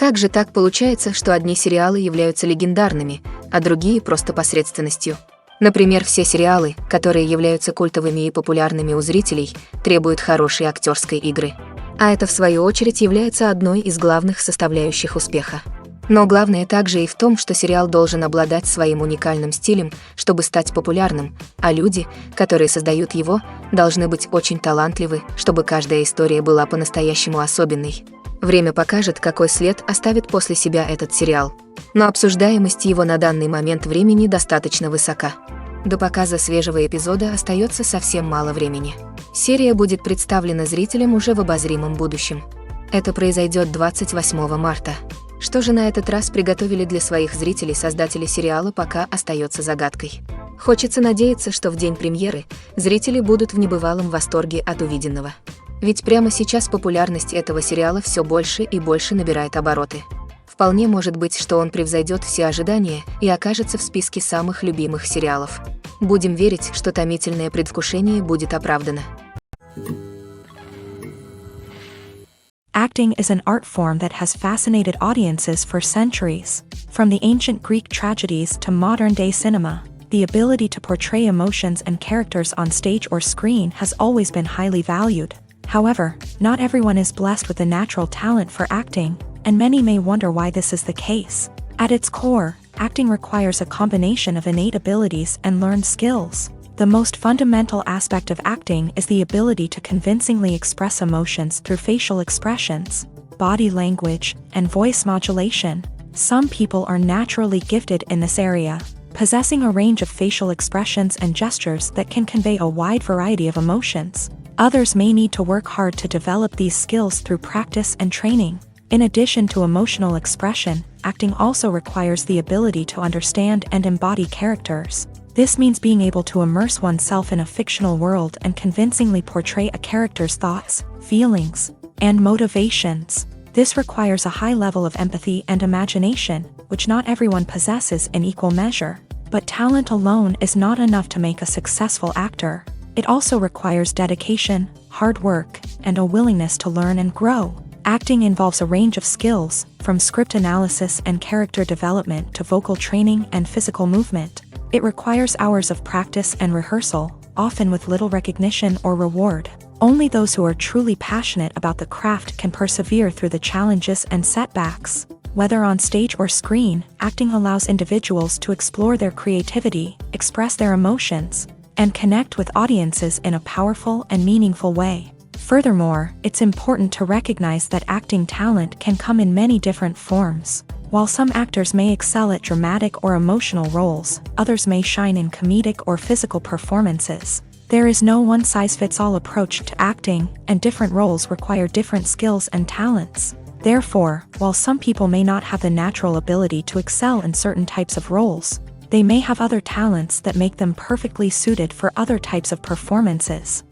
Как же так получается, что одни сериалы являются легендарными, а другие просто посредственностью? Например, все сериалы, которые являются культовыми и популярными у зрителей, требуют хорошей актерской игры. А это, в свою очередь, является одной из главных составляющих успеха. Но главное также и в том, что сериал должен обладать своим уникальным стилем, чтобы стать популярным, а люди, которые создают его, должны быть очень талантливы, чтобы каждая история была по-настоящему особенной. Время покажет, какой след оставит после себя этот сериал. Но обсуждаемость его на данный момент времени достаточно высока. До показа свежего эпизода остается совсем мало времени. Серия будет представлена зрителям уже в обозримом будущем. Это произойдет 28 марта. Что же на этот раз приготовили для своих зрителей создатели сериала, пока остается загадкой. Хочется надеяться, что в день премьеры зрители будут в небывалом восторге от увиденного. Ведь прямо сейчас популярность этого сериала все больше и больше набирает обороты. Вполне может быть, что он превзойдет все ожидания и окажется в списке самых любимых сериалов. Будем верить, что томительное предвкушение будет оправдано. Acting is an art form that has fascinated audiences for centuries. From the ancient Greek tragedies to modern-day cinema, the ability to portray emotions and characters on stage or screen has always been highly valued. However, not everyone is blessed with the natural talent for acting, and many may wonder why this is the case. At its core, acting requires a combination of innate abilities and learned skills. The most fundamental aspect of acting is the ability to convincingly express emotions through facial expressions, body language, and voice modulation. Some people are naturally gifted in this area, possessing a range of facial expressions and gestures that can convey a wide variety of emotions. Others may need to work hard to develop these skills through practice and training. In addition to emotional expression, acting also requires the ability to understand and embody characters. This means being able to immerse oneself in a fictional world and convincingly portray a character's thoughts, feelings, and motivations. This requires a high level of empathy and imagination, which not everyone possesses in equal measure. But talent alone is not enough to make a successful actor. It also requires dedication, hard work, and a willingness to learn and grow. Acting involves a range of skills, from script analysis and character development to vocal training and physical movement. It requires hours of practice and rehearsal, often with little recognition or reward. Only those who are truly passionate about the craft can persevere through the challenges and setbacks. Whether on stage or screen, acting allows individuals to explore their creativity, express their emotions, and connect with audiences in a powerful and meaningful way. Furthermore, it's important to recognize that acting talent can come in many different forms. While some actors may excel at dramatic or emotional roles, others may shine in comedic or physical performances. There is no one-size-fits-all approach to acting, and different roles require different skills and talents. Therefore, while some people may not have the natural ability to excel in certain types of roles, they may have other talents that make them perfectly suited for other types of performances.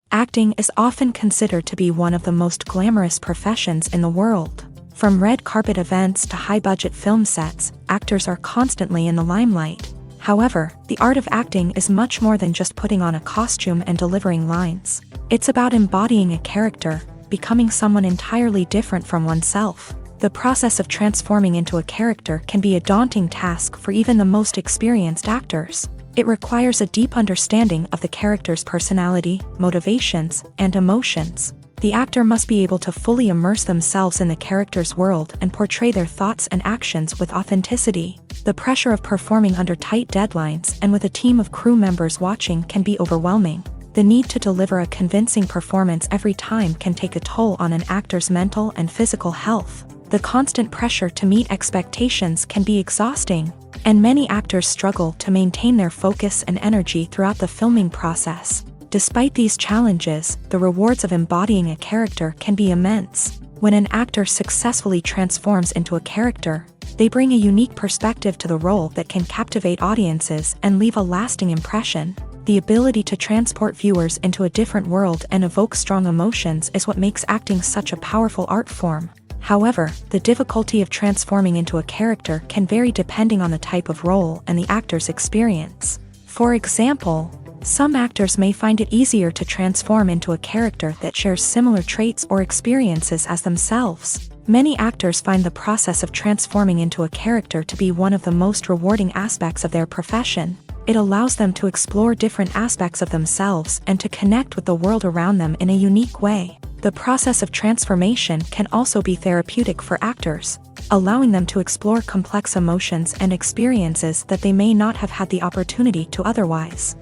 Acting is often considered to be one of the most glamorous professions in the world. From red carpet events to high-budget film sets, actors are constantly in the limelight. However, the art of acting is much more than just putting on a costume and delivering lines. It's about embodying a character, becoming someone entirely different from oneself. The process of transforming into a character can be a daunting task for even the most experienced actors. It requires a deep understanding of the character's personality, motivations, and emotions. The actor must be able to fully immerse themselves in the character's world and portray their thoughts and actions with authenticity. The pressure of performing under tight deadlines and with a team of crew members watching can be overwhelming. The need to deliver a convincing performance every time can take a toll on an actor's mental and physical health. The constant pressure to meet expectations can be exhausting, and many actors struggle to maintain their focus and energy throughout the filming process. Despite these challenges, the rewards of embodying a character can be immense. When an actor successfully transforms into a character, they bring a unique perspective to the role that can captivate audiences and leave a lasting impression. The ability to transport viewers into a different world and evoke strong emotions is what makes acting such a powerful art form. However, the difficulty of transforming into a character can vary depending on the type of role and the actor's experience. For example, Some actors may find it easier to transform into a character that shares similar traits or experiences as themselves. Many actors find the process of transforming into a character to be one of the most rewarding aspects of their profession. It allows them to explore different aspects of themselves and to connect with the world around them in a unique way. The process of transformation can also be therapeutic for actors, allowing them to explore complex emotions and experiences that they may not have had the opportunity to otherwise.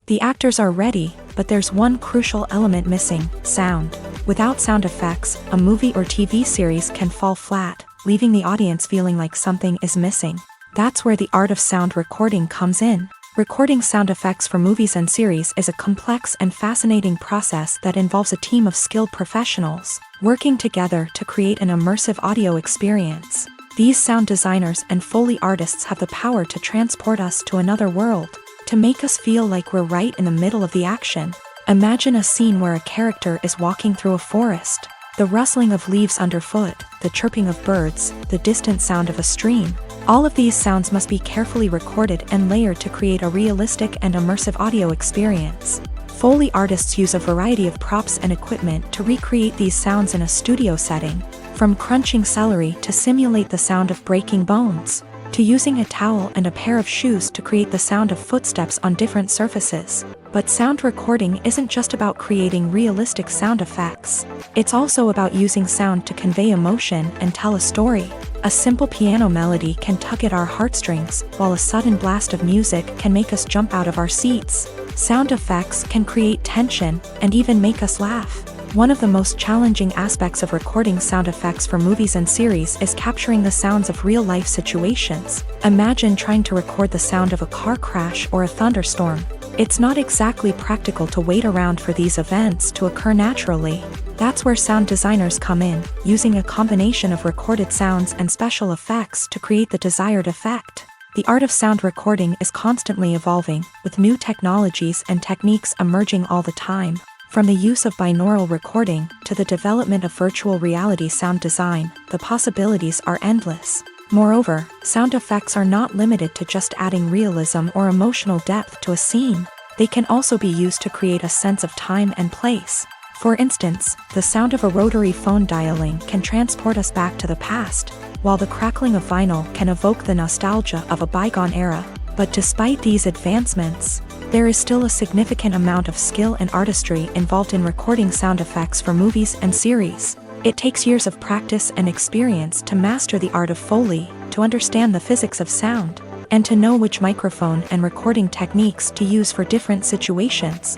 The actors are ready, but there's one crucial element missing: sound. Without sound effects, a movie or TV series can fall flat, leaving the audience feeling like something is missing. That's where the art of sound recording comes in. Recording sound effects for movies and series is a complex and fascinating process that involves a team of skilled professionals working together to create an immersive audio experience. These sound designers and Foley artists have the power to transport us to another world, to make us feel like we're right in the middle of the action. Imagine a scene where a character is walking through a forest. The rustling of leaves underfoot, the chirping of birds, the distant sound of a stream. All of these sounds must be carefully recorded and layered to create a realistic and immersive audio experience. Foley artists use a variety of props and equipment to recreate these sounds in a studio setting, from crunching celery to simulate the sound of breaking bones, to using a towel and a pair of shoes to create the sound of footsteps on different surfaces. But sound recording isn't just about creating realistic sound effects. It's also about using sound to convey emotion and tell a story. A simple piano melody can tug at our heartstrings, while a sudden blast of music can make us jump out of our seats. Sound effects can create tension and even make us laugh. One of the most challenging aspects of recording sound effects for movies and series is capturing the sounds of real-life situations. Imagine trying to record the sound of a car crash or a thunderstorm. It's not exactly practical to wait around for these events to occur naturally. That's where sound designers come in, using a combination of recorded sounds and special effects to create the desired effect. The art of sound recording is constantly evolving, with new technologies and techniques emerging all the time. From the use of binaural recording to the development of virtual reality sound design, the possibilities are endless. Moreover, sound effects are not limited to just adding realism or emotional depth to a scene. They can also be used to create a sense of time and place. For instance, the sound of a rotary phone dialing can transport us back to the past, while the crackling of vinyl can evoke the nostalgia of a bygone era. But despite these advancements, there is still a significant amount of skill and artistry involved in recording sound effects for movies and series. It takes years of practice and experience to master the art of Foley, to understand the physics of sound, and to know which microphone and recording techniques to use for different situations.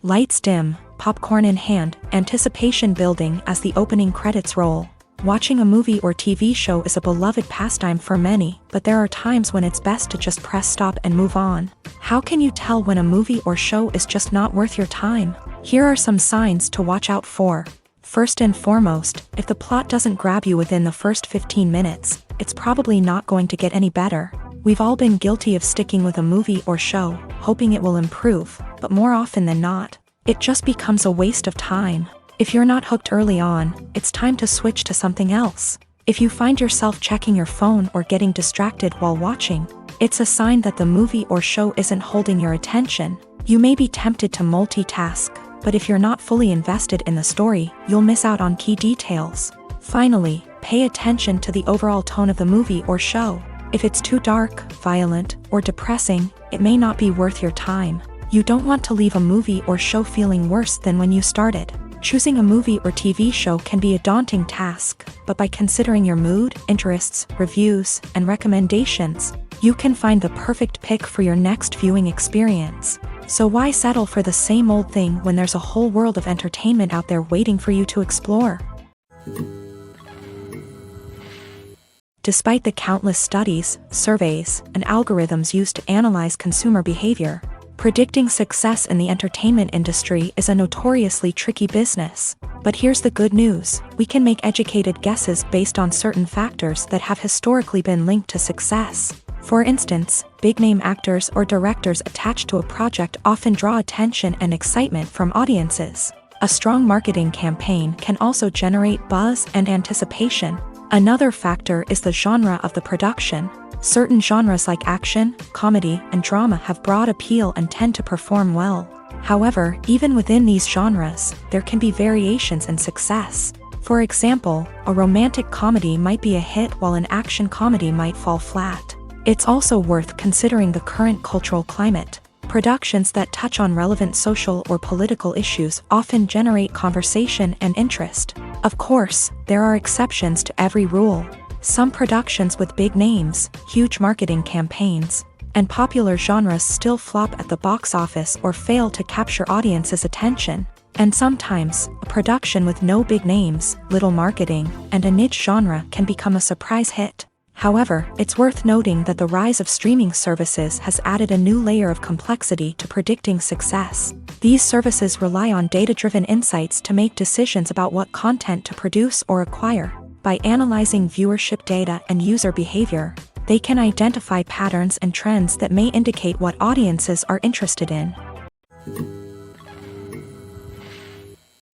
Lights dim, popcorn in hand, anticipation building as the opening credits roll. Watching a movie or TV show is a beloved pastime for many, but there are times when it's best to just press stop and move on. How can you tell when a movie or show is just not worth your time? Here are some signs to watch out for. First and foremost, if the plot doesn't grab you within the first 15 minutes, it's probably not going to get any better. We've all been guilty of sticking with a movie or show, hoping it will improve, but more often than not, it just becomes a waste of time. If you're not hooked early on, it's time to switch to something else. If you find yourself checking your phone or getting distracted while watching, it's a sign that the movie or show isn't holding your attention. You may be tempted to multitask, but if you're not fully invested in the story, you'll miss out on key details. Finally, pay attention to the overall tone of the movie or show. If it's too dark, violent, or depressing, it may not be worth your time. You don't want to leave a movie or show feeling worse than when you started. Choosing a movie or TV show can be a daunting task, but by considering your mood, interests, reviews, and recommendations, you can find the perfect pick for your next viewing experience. So why settle for the same old thing when there's a whole world of entertainment out there waiting for you to explore? Despite the countless studies, surveys, and algorithms used to analyze consumer behavior, predicting success in the entertainment industry is a notoriously tricky business. But here's the good news: we can make educated guesses based on certain factors that have historically been linked to success. For instance, big-name actors or directors attached to a project often draw attention and excitement from audiences. A strong marketing campaign can also generate buzz and anticipation. Another factor is the genre of the production. Certain genres like action, comedy, and drama have broad appeal and tend to perform well. However, even within these genres, there can be variations in success. For example, a romantic comedy might be a hit while an action comedy might fall flat. It's also worth considering the current cultural climate. Productions that touch on relevant social or political issues often generate conversation and interest. Of course, there are exceptions to every rule. Some productions with big names, huge marketing campaigns, and popular genres still flop at the box office or fail to capture audiences' attention. And sometimes, a production with no big names, little marketing, and a niche genre can become a surprise hit. However, it's worth noting that the rise of streaming services has added a new layer of complexity to predicting success. These services rely on data-driven insights to make decisions about what content to produce or acquire. By analyzing viewership data and user behavior, they can identify patterns and trends that may indicate what audiences are interested in.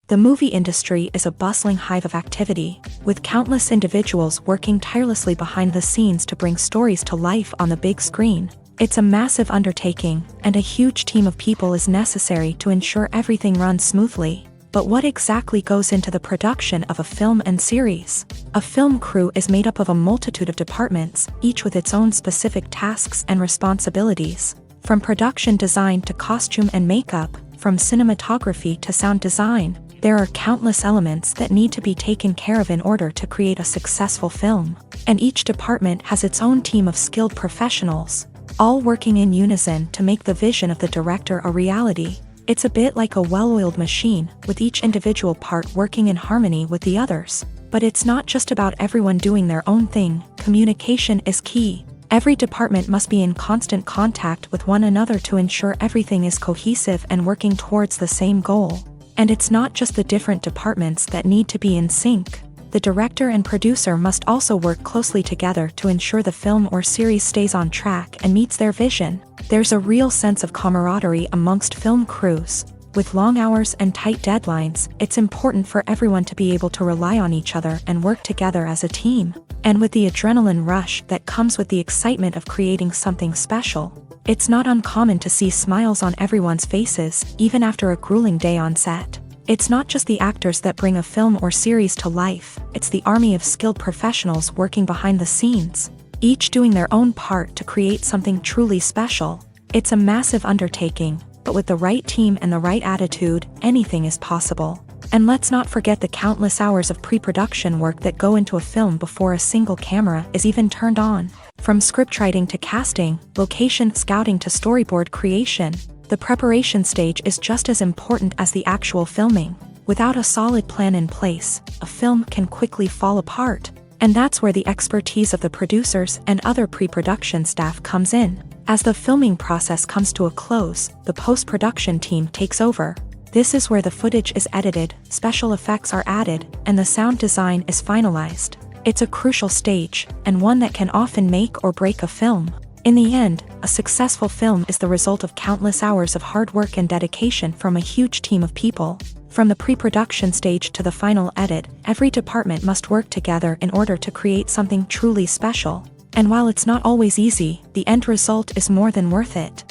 The movie industry is a bustling hive of activity, with countless individuals working tirelessly behind the scenes to bring stories to life on the big screen. It's a massive undertaking, and a huge team of people is necessary to ensure everything runs smoothly. But what exactly goes into the production of a film and series? A film crew is made up of a multitude of departments, each with its own specific tasks and responsibilities. From production design to costume and makeup, from cinematography to sound design, there are countless elements that need to be taken care of in order to create a successful film. And each department has its own team of skilled professionals, all working in unison to make the vision of the director a reality. It's a bit like a well-oiled machine, with each individual part working in harmony with the others. But it's not just about everyone doing their own thing. Communication is key. Every department must be in constant contact with one another to ensure everything is cohesive and working towards the same goal. And it's not just the different departments that need to be in sync. The director and producer must also work closely together to ensure the film or series stays on track and meets their vision. There's a real sense of camaraderie amongst film crews. With long hours and tight deadlines, it's important for everyone to be able to rely on each other and work together as a team. And with the adrenaline rush that comes with the excitement of creating something special, it's not uncommon to see smiles on everyone's faces, even after a grueling day on set. It's not just the actors that bring a film or series to life, it's the army of skilled professionals working behind the scenes, each doing their own part to create something truly special. It's a massive undertaking, but with the right team and the right attitude, anything is possible. And let's not forget the countless hours of pre-production work that go into a film before a single camera is even turned on. From scriptwriting to casting, location scouting to storyboard creation, the preparation stage is just as important as the actual filming. Without a solid plan in place, a film can quickly fall apart. And that's where the expertise of the producers and other pre-production staff comes in. As the filming process comes to a close, the post-production team takes over. This is where the footage is edited, special effects are added, and the sound design is finalized. It's a crucial stage, and one that can often make or break a film. In the end, a successful film is the result of countless hours of hard work and dedication from a huge team of people. From the pre-production stage to the final edit, every department must work together in order to create something truly special. And while it's not always easy, the end result is more than worth it.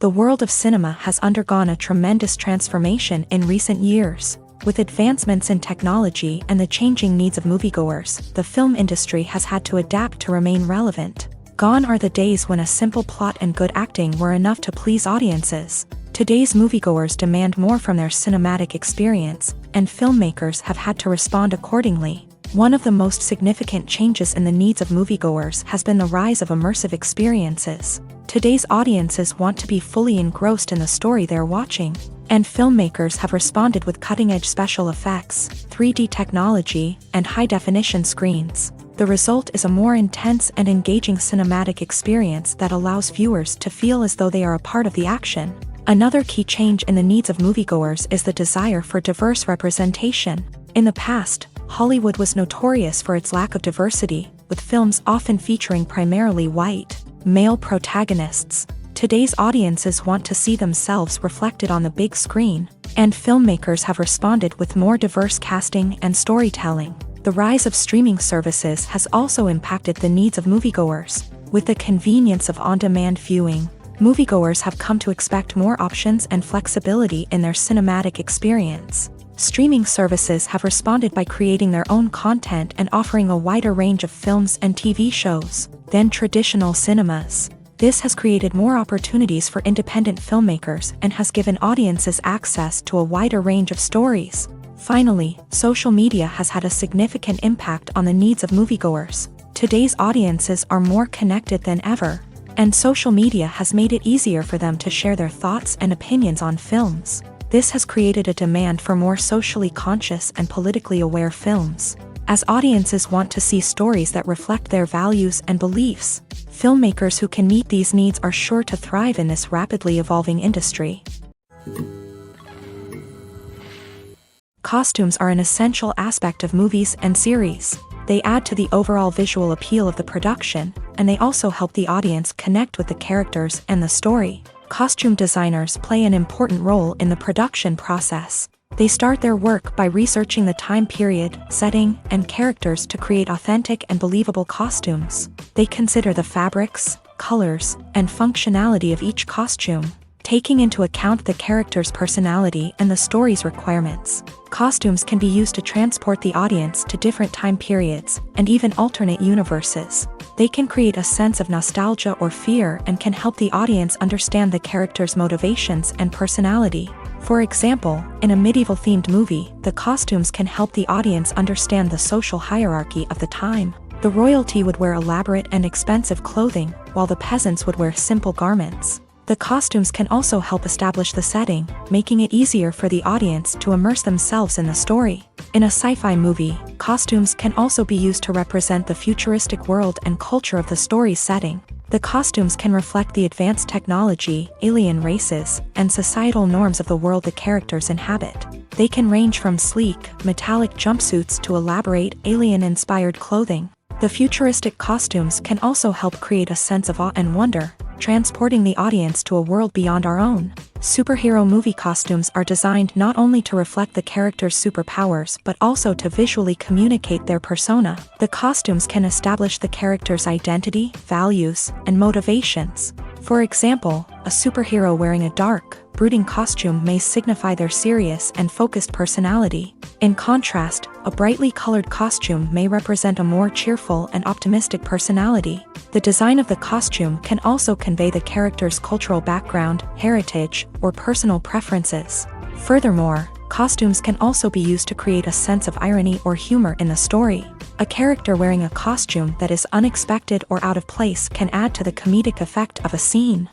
The world of cinema has undergone a tremendous transformation in recent years. With advancements in technology and the changing needs of moviegoers, the film industry has had to adapt to remain relevant. Gone are the days when a simple plot and good acting were enough to please audiences. Today's moviegoers demand more from their cinematic experience, and filmmakers have had to respond accordingly. One of the most significant changes in the needs of moviegoers has been the rise of immersive experiences. Today's audiences want to be fully engrossed in the story they're watching, and filmmakers have responded with cutting-edge special effects, 3D technology, and high-definition screens. The result is a more intense and engaging cinematic experience that allows viewers to feel as though they are a part of the action. Another key change in the needs of moviegoers is the desire for diverse representation. In the past, Hollywood was notorious for its lack of diversity, with films often featuring primarily white, male protagonists. Today's audiences want to see themselves reflected on the big screen, and filmmakers have responded with more diverse casting and storytelling. The rise of streaming services has also impacted the needs of moviegoers. With the convenience of on-demand viewing, moviegoers have come to expect more options and flexibility in their cinematic experience. Streaming services have responded by creating their own content and offering a wider range of films and TV shows than traditional cinemas. This has created more opportunities for independent filmmakers and has given audiences access to a wider range of stories. Finally, social media has had a significant impact on the needs of moviegoers. Today's audiences are more connected than ever, and social media has made it easier for them to share their thoughts and opinions on films. This has created a demand for more socially conscious and politically aware films. As audiences want to see stories that reflect their values and beliefs, filmmakers who can meet these needs are sure to thrive in this rapidly evolving industry. Costumes are an essential aspect of movies and series. They add to the overall visual appeal of the production, and they also help the audience connect with the characters and the story. Costume designers play an important role in the production process. They start their work by researching the time period, setting, and characters to create authentic and believable costumes. They consider the fabrics, colors, and functionality of each costume, taking into account the character's personality and the story's requirements. Costumes can be used to transport the audience to different time periods and even alternate universes. They can create a sense of nostalgia or fear and can help the audience understand the character's motivations and personality. For example, in a medieval-themed movie, the costumes can help the audience understand the social hierarchy of the time. The royalty would wear elaborate and expensive clothing, while the peasants would wear simple garments. The costumes can also help establish the setting, making it easier for the audience to immerse themselves in the story. In a sci-fi movie, costumes can also be used to represent the futuristic world and culture of the story's setting. The costumes can reflect the advanced technology, alien races, and societal norms of the world the characters inhabit. They can range from sleek, metallic jumpsuits to elaborate, alien-inspired clothing. The futuristic costumes can also help create a sense of awe and wonder, transporting the audience to a world beyond our own. Superhero movie costumes are designed not only to reflect the character's superpowers but also to visually communicate their persona. The costumes can establish the character's identity, values, and motivations. For example, a superhero wearing a dark, brooding costume may signify their serious and focused personality. In contrast, a brightly colored costume may represent a more cheerful and optimistic personality. The design of the costume can also convey the character's cultural background, heritage, or personal preferences. Furthermore, costumes can also be used to create a sense of irony or humor in the story. A character wearing a costume that is unexpected or out of place can add to the comedic effect of a scene.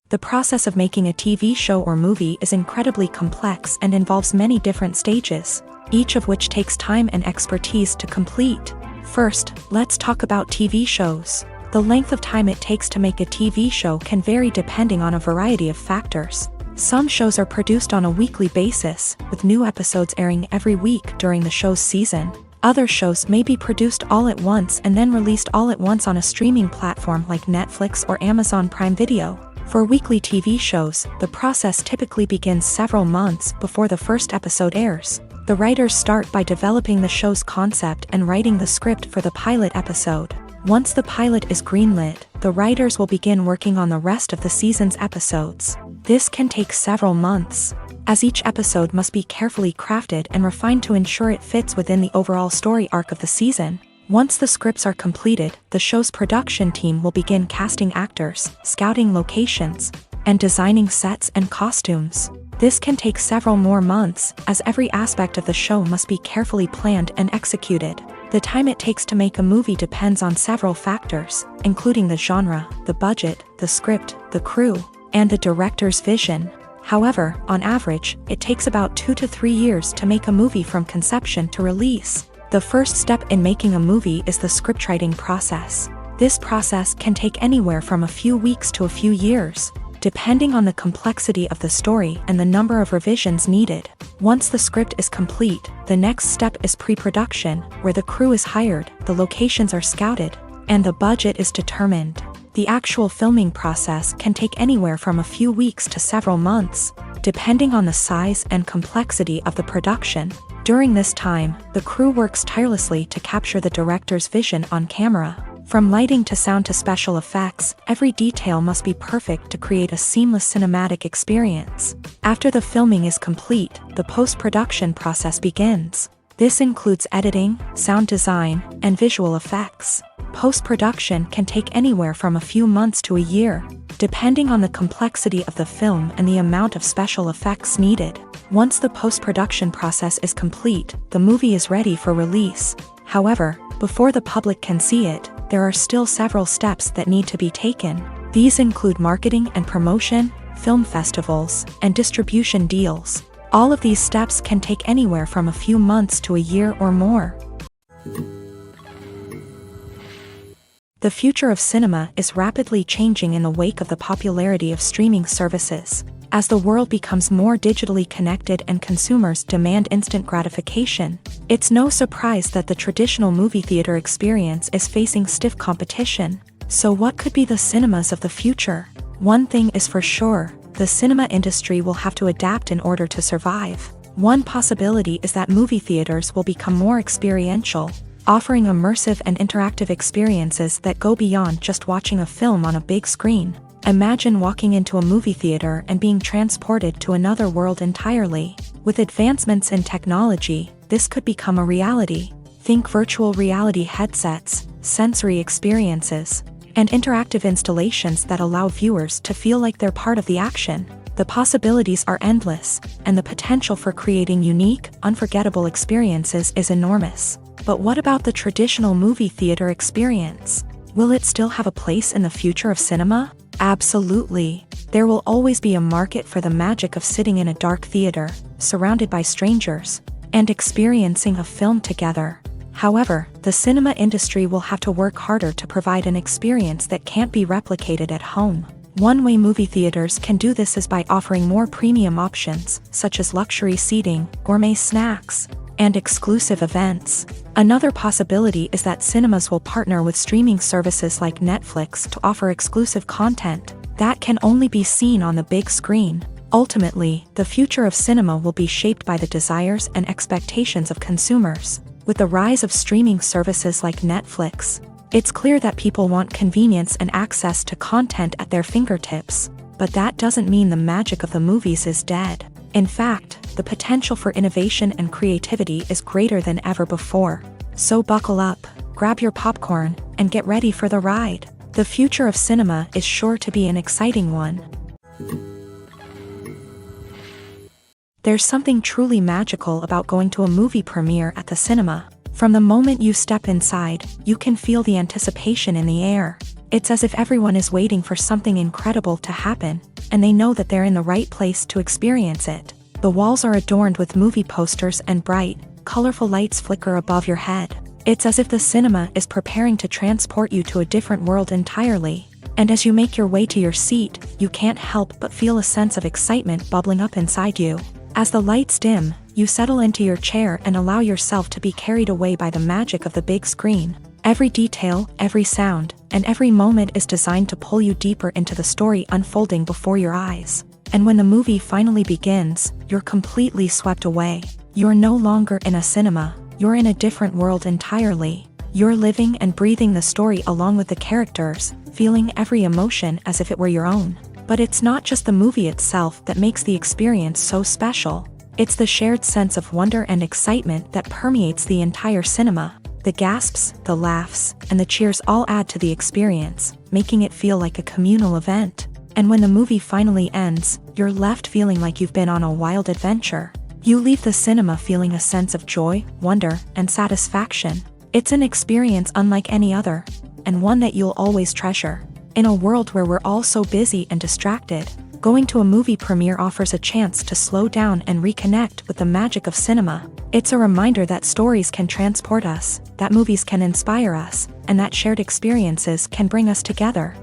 The process of making a TV show or movie is incredibly complex and involves many different stages, each of which takes time and expertise to complete. First, let's talk about TV shows. The length of time it takes to make a TV show can vary depending on a variety of factors. Some shows are produced on a weekly basis, with new episodes airing every week during the show's season. Other shows may be produced all at once and then released all at once on a streaming platform like Netflix or Amazon Prime Video. For weekly TV shows, the process typically begins several months before the first episode airs. The writers start by developing the show's concept and writing the script for the pilot episode. Once the pilot is greenlit, the writers will begin working on the rest of the season's episodes. This can take several months, as each episode must be carefully crafted and refined to ensure it fits within the overall story arc of the season. Once the scripts are completed, the show's production team will begin casting actors, scouting locations, and designing sets and costumes. This can take several more months, as every aspect of the show must be carefully planned and executed. The time it takes to make a movie depends on several factors, including the genre, the budget, the script, the crew, and the director's vision. However, on average, it takes about 2 to 3 years to make a movie from conception to release. The first step in making a movie is the scriptwriting process. This process can take anywhere from a few weeks to a few years, depending on the complexity of the story and the number of revisions needed. Once the script is complete, the next step is pre-production, where the crew is hired, the locations are scouted, and the budget is determined. The actual filming process can take anywhere from a few weeks to several months, depending on the size and complexity of the production. During this time, the crew works tirelessly to capture the director's vision on camera. From lighting to sound to special effects, every detail must be perfect to create a seamless cinematic experience. After the filming is complete, the post-production process begins. This includes editing, sound design, and visual effects. Post-production can take anywhere from a few months to a year, depending on the complexity of the film and the amount of special effects needed. Once the post-production process is complete, the movie is ready for release. However, before the public can see it, there are still several steps that need to be taken. These include marketing and promotion, film festivals, and distribution deals. All of these steps can take anywhere from a few months to a year or more. The future of cinema is rapidly changing in the wake of the popularity of streaming services. As the world becomes more digitally connected and consumers demand instant gratification, it's no surprise that the traditional movie theater experience is facing stiff competition. So what could be the cinemas of the future? One thing is for sure, the cinema industry will have to adapt in order to survive. One possibility is that movie theaters will become more experiential, offering immersive and interactive experiences that go beyond just watching a film on a big screen. Imagine walking into a movie theater and being transported to another world entirely. With advancements in technology, this could become a reality. Think virtual reality headsets, sensory experiences, and interactive installations that allow viewers to feel like they're part of the action. The possibilities are endless, and the potential for creating unique, unforgettable experiences is enormous. But what about the traditional movie theater experience? Will it still have a place in the future of cinema? Absolutely. There will always be a market for the magic of sitting in a dark theater, surrounded by strangers, and experiencing a film together. However, the cinema industry will have to work harder to provide an experience that can't be replicated at home. One way movie theaters can do this is by offering more premium options, such as luxury seating, gourmet snacks, and exclusive events. Another possibility is that cinemas will partner with streaming services like Netflix to offer exclusive content that can only be seen on the big screen. Ultimately, the future of cinema will be shaped by the desires and expectations of consumers. With the rise of streaming services like Netflix, it's clear that people want convenience and access to content at their fingertips. But that doesn't mean the magic of the movies is dead. In fact, the potential for innovation and creativity is greater than ever before. So buckle up, grab your popcorn, and get ready for the ride. The future of cinema is sure to be an exciting one. There's something truly magical about going to a movie premiere at the cinema. From the moment you step inside, you can feel the anticipation in the air. It's as if everyone is waiting for something incredible to happen, and they know that they're in the right place to experience it. The walls are adorned with movie posters and bright, colorful lights flicker above your head. It's as if the cinema is preparing to transport you to a different world entirely. And as you make your way to your seat, you can't help but feel a sense of excitement bubbling up inside you. As the lights dim, you settle into your chair and allow yourself to be carried away by the magic of the big screen. Every detail, every sound, and every moment is designed to pull you deeper into the story unfolding before your eyes. And when the movie finally begins, you're completely swept away. You're no longer in a cinema, you're in a different world entirely. You're living and breathing the story along with the characters, feeling every emotion as if it were your own. But it's not just the movie itself that makes the experience so special. It's the shared sense of wonder and excitement that permeates the entire cinema. The gasps, the laughs, and the cheers all add to the experience, making it feel like a communal event. And when the movie finally ends, you're left feeling like you've been on a wild adventure. You leave the cinema feeling a sense of joy, wonder, and satisfaction. It's an experience unlike any other, and one that you'll always treasure. In a world where we're all so busy and distracted, going to a movie premiere offers a chance to slow down and reconnect with the magic of cinema. It's a reminder that stories can transport us, that movies can inspire us, and that shared experiences can bring us together.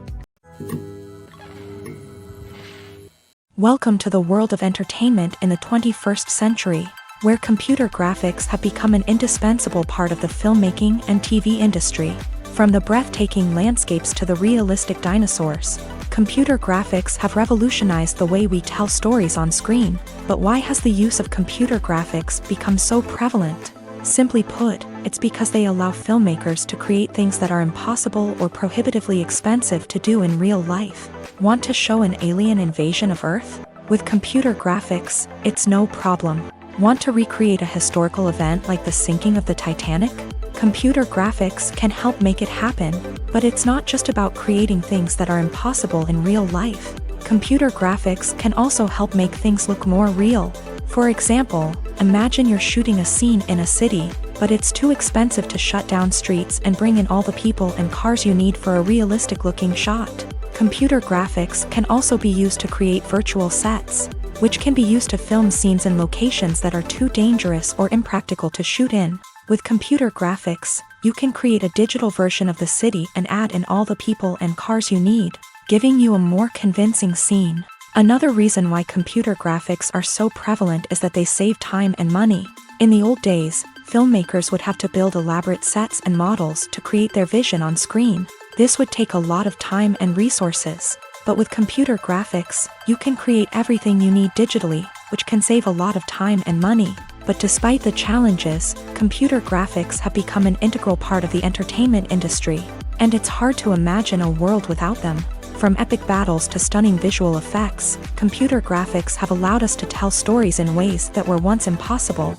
Welcome to the world of entertainment in the 21st century, where computer graphics have become an indispensable part of the filmmaking and TV industry. From the breathtaking landscapes to the realistic dinosaurs, computer graphics have revolutionized the way we tell stories on screen. But why has the use of computer graphics become so prevalent? Simply put, it's because they allow filmmakers to create things that are impossible or prohibitively expensive to do in real life. Want to show an alien invasion of Earth? With computer graphics, it's no problem. Want to recreate a historical event like the sinking of the Titanic? Computer graphics can help make it happen, but it's not just about creating things that are impossible in real life. Computer graphics can also help make things look more real. For example, imagine you're shooting a scene in a city, but it's too expensive to shut down streets and bring in all the people and cars you need for a realistic-looking shot. Computer graphics can also be used to create virtual sets, which can be used to film scenes in locations that are too dangerous or impractical to shoot in. With computer graphics, you can create a digital version of the city and add in all the people and cars you need, giving you a more convincing scene. Another reason why computer graphics are so prevalent is that they save time and money. In the old days, filmmakers would have to build elaborate sets and models to create their vision on screen. This would take a lot of time and resources. But with computer graphics, you can create everything you need digitally, which can save a lot of time and money. But despite the challenges, computer graphics have become an integral part of the entertainment industry, and it's hard to imagine a world without them. From epic battles to stunning visual effects, computer graphics have allowed us to tell stories in ways that were once impossible.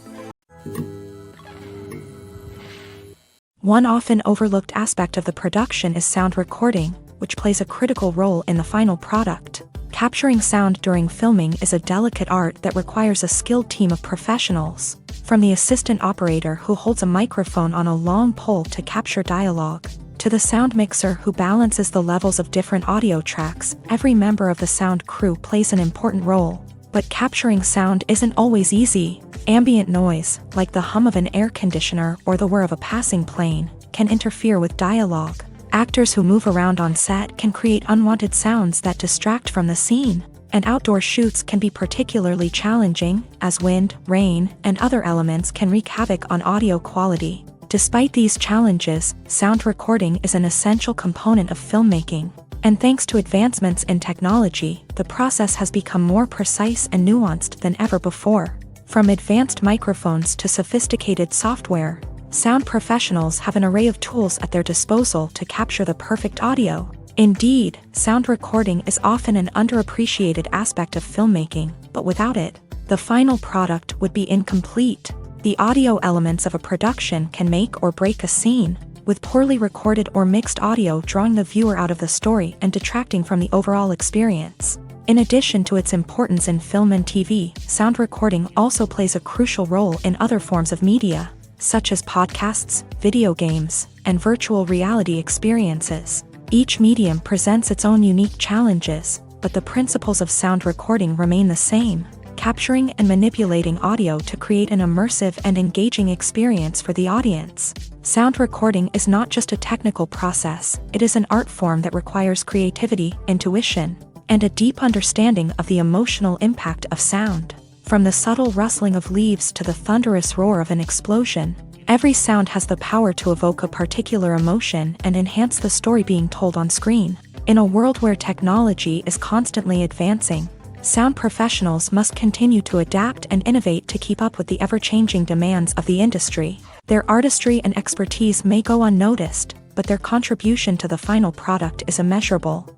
One often overlooked aspect of the production is sound recording, which plays a critical role in the final product. Capturing sound during filming is a delicate art that requires a skilled team of professionals. From the assistant operator who holds a microphone on a long pole to capture dialogue, to the sound mixer who balances the levels of different audio tracks, every member of the sound crew plays an important role. But capturing sound isn't always easy. Ambient noise, like the hum of an air conditioner or the whir of a passing plane, can interfere with dialogue. Actors who move around on set can create unwanted sounds that distract from the scene, and outdoor shoots can be particularly challenging, as wind, rain, and other elements can wreak havoc on audio quality. Despite these challenges, sound recording is an essential component of filmmaking, and thanks to advancements in technology, the process has become more precise and nuanced than ever before. From advanced microphones to sophisticated software, sound professionals have an array of tools at their disposal to capture the perfect audio. Indeed, sound recording is often an underappreciated aspect of filmmaking, but without it, the final product would be incomplete. The audio elements of a production can make or break a scene, with poorly recorded or mixed audio drawing the viewer out of the story and detracting from the overall experience. In addition to its importance in film and TV, sound recording also plays a crucial role in other forms of media, such as podcasts, video games, and virtual reality experiences. Each medium presents its own unique challenges, but the principles of sound recording remain the same, capturing and manipulating audio to create an immersive and engaging experience for the audience. Sound recording is not just a technical process, it is an art form that requires creativity, intuition, and a deep understanding of the emotional impact of sound. From the subtle rustling of leaves to the thunderous roar of an explosion, every sound has the power to evoke a particular emotion and enhance the story being told on screen. In a world where technology is constantly advancing, sound professionals must continue to adapt and innovate to keep up with the ever-changing demands of the industry. Their artistry and expertise may go unnoticed, but their contribution to the final product is immeasurable.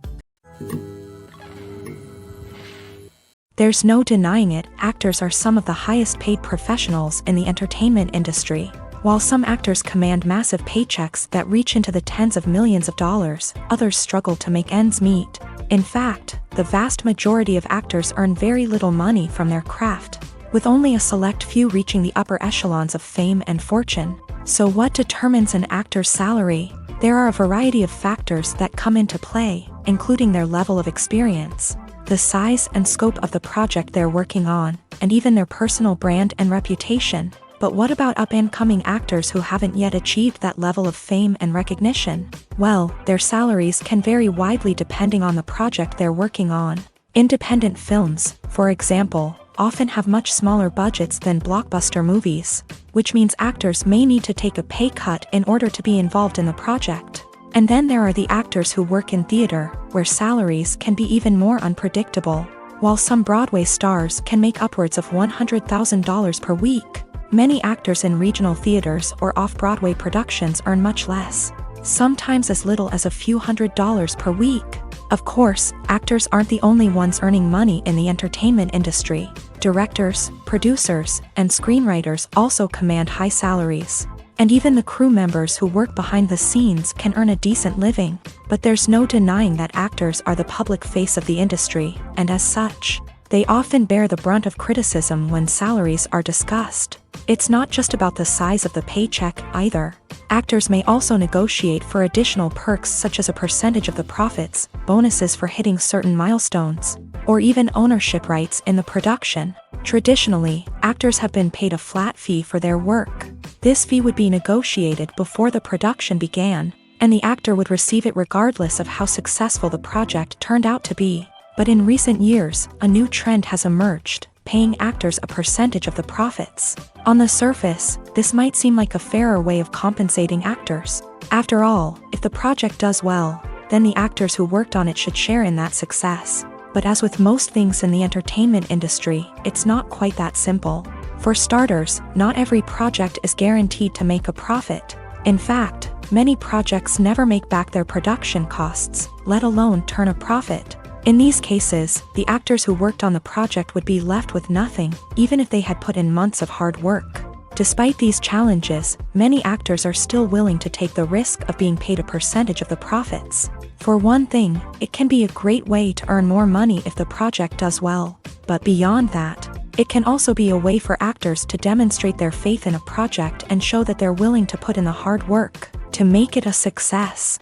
There's no denying it, actors are some of the highest paid professionals in the entertainment industry. While some actors command massive paychecks that reach into the tens of millions of dollars, others struggle to make ends meet. In fact, the vast majority of actors earn very little money from their craft, with only a select few reaching the upper echelons of fame and fortune. So what determines an actor's salary? There are a variety of factors that come into play, including their level of experience, the size and scope of the project they're working on, and even their personal brand and reputation. But what about up-and-coming actors who haven't yet achieved that level of fame and recognition? Well, their salaries can vary widely depending on the project they're working on. Independent films, for example, often have much smaller budgets than blockbuster movies, which means actors may need to take a pay cut in order to be involved in the project. And then there are the actors who work in theater, where salaries can be even more unpredictable. While some Broadway stars can make upwards of $100,000 per week, many actors in regional theaters or off-Broadway productions earn much less, sometimes as little as a few $100s per week. Of course, actors aren't the only ones earning money in the entertainment industry. Directors, producers, and screenwriters also command high salaries. And even the crew members who work behind the scenes can earn a decent living. But there's no denying that actors are the public face of the industry, and as such, they often bear the brunt of criticism when salaries are discussed. It's not just about the size of the paycheck, either. Actors may also negotiate for additional perks such as a percentage of the profits, bonuses for hitting certain milestones, or even ownership rights in the production. Traditionally, actors have been paid a flat fee for their work. This fee would be negotiated before the production began, and the actor would receive it regardless of how successful the project turned out to be. But in recent years, a new trend has emerged, paying actors a percentage of the profits. On the surface, this might seem like a fairer way of compensating actors. After all, if the project does well, then the actors who worked on it should share in that success. But as with most things in the entertainment industry, it's not quite that simple. For starters, not every project is guaranteed to make a profit. In fact, many projects never make back their production costs, let alone turn a profit. In these cases, the actors who worked on the project would be left with nothing, even if they had put in months of hard work. Despite these challenges, many actors are still willing to take the risk of being paid a percentage of the profits. For one thing, it can be a great way to earn more money if the project does well. But beyond that, it can also be a way for actors to demonstrate their faith in a project and show that they're willing to put in the hard work to make it a success.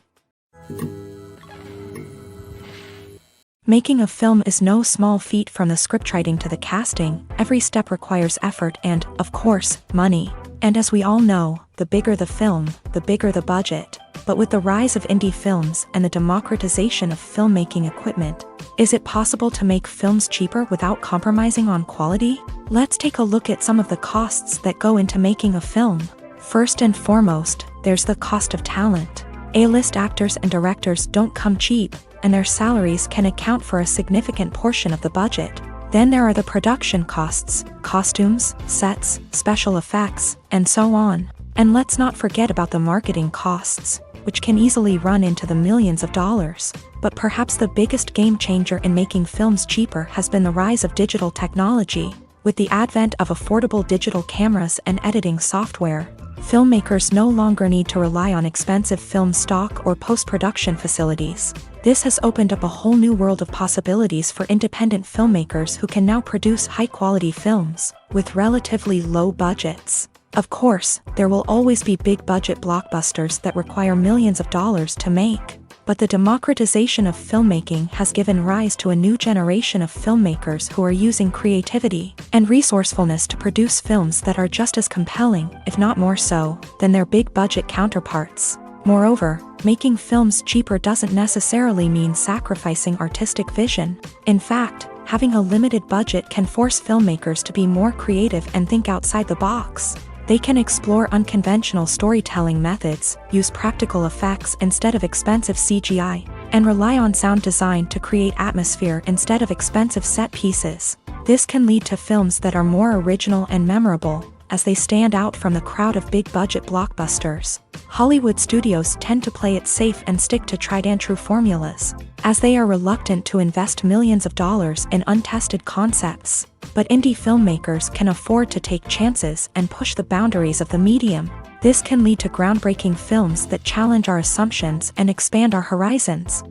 Making a film is no small feat. From the scriptwriting to the casting, every step requires effort and, of course, money. And as we all know, the bigger the film, the bigger the budget. But with the rise of indie films and the democratization of filmmaking equipment, is it possible to make films cheaper without compromising on quality? Let's take a look at some of the costs that go into making a film. First and foremost, there's the cost of talent. A-list actors and directors don't come cheap, and their salaries can account for a significant portion of the budget. Then there are the production costs, costumes, sets, special effects, and so on. And let's not forget about the marketing costs, which can easily run into the millions of dollars. But perhaps the biggest game changer in making films cheaper has been the rise of digital technology. With the advent of affordable digital cameras and editing software, filmmakers no longer need to rely on expensive film stock or post-production facilities. This has opened up a whole new world of possibilities for independent filmmakers who can now produce high-quality films with relatively low budgets. Of course, there will always be big-budget blockbusters that require millions of dollars to make. But the democratization of filmmaking has given rise to a new generation of filmmakers who are using creativity and resourcefulness to produce films that are just as compelling, if not more so, than their big-budget counterparts. Moreover, making films cheaper doesn't necessarily mean sacrificing artistic vision. In fact, having a limited budget can force filmmakers to be more creative and think outside the box. They can explore unconventional storytelling methods, use practical effects instead of expensive CGI, and rely on sound design to create atmosphere instead of expensive set pieces. This can lead to films that are more original and memorable, as they stand out from the crowd of big-budget blockbusters. Hollywood studios tend to play it safe and stick to tried-and-true formulas, as they are reluctant to invest millions of dollars in untested concepts. But indie filmmakers can afford to take chances and push the boundaries of the medium. This can lead to groundbreaking films that challenge our assumptions and expand our horizons.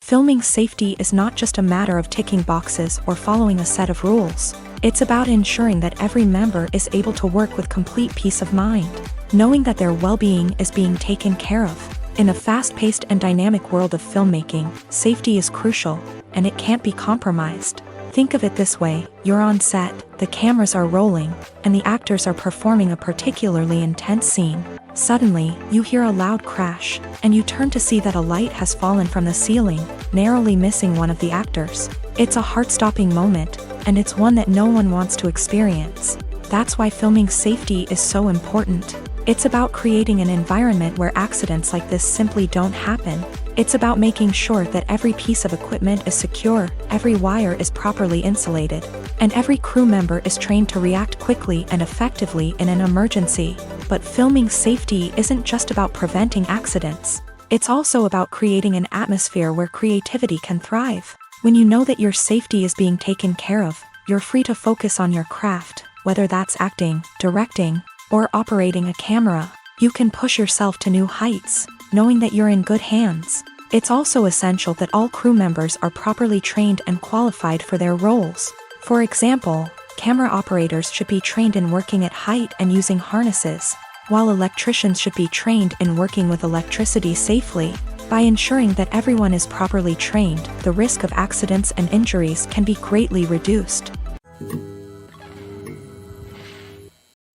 Filming safety is not just a matter of ticking boxes or following a set of rules. It's about ensuring that every member is able to work with complete peace of mind, knowing that their well-being is being taken care of. In a fast-paced and dynamic world of filmmaking, safety is crucial, and it can't be compromised. Think of it this way: you're on set, the cameras are rolling, and the actors are performing a particularly intense scene. Suddenly, you hear a loud crash, and you turn to see that a light has fallen from the ceiling, narrowly missing one of the actors. It's a heart-stopping moment, and it's one that no one wants to experience. That's why filming safety is so important. It's about creating an environment where accidents like this simply don't happen. It's about making sure that every piece of equipment is secure, every wire is properly insulated, and every crew member is trained to react quickly and effectively in an emergency. But filming safety isn't just about preventing accidents. It's also about creating an atmosphere where creativity can thrive. When you know that your safety is being taken care of, you're free to focus on your craft, whether that's acting, directing, or operating a camera. You can push yourself to new heights, knowing that you're in good hands. It's also essential that all crew members are properly trained and qualified for their roles. For example, camera operators should be trained in working at height and using harnesses, while electricians should be trained in working with electricity safely. By ensuring that everyone is properly trained, the risk of accidents and injuries can be greatly reduced.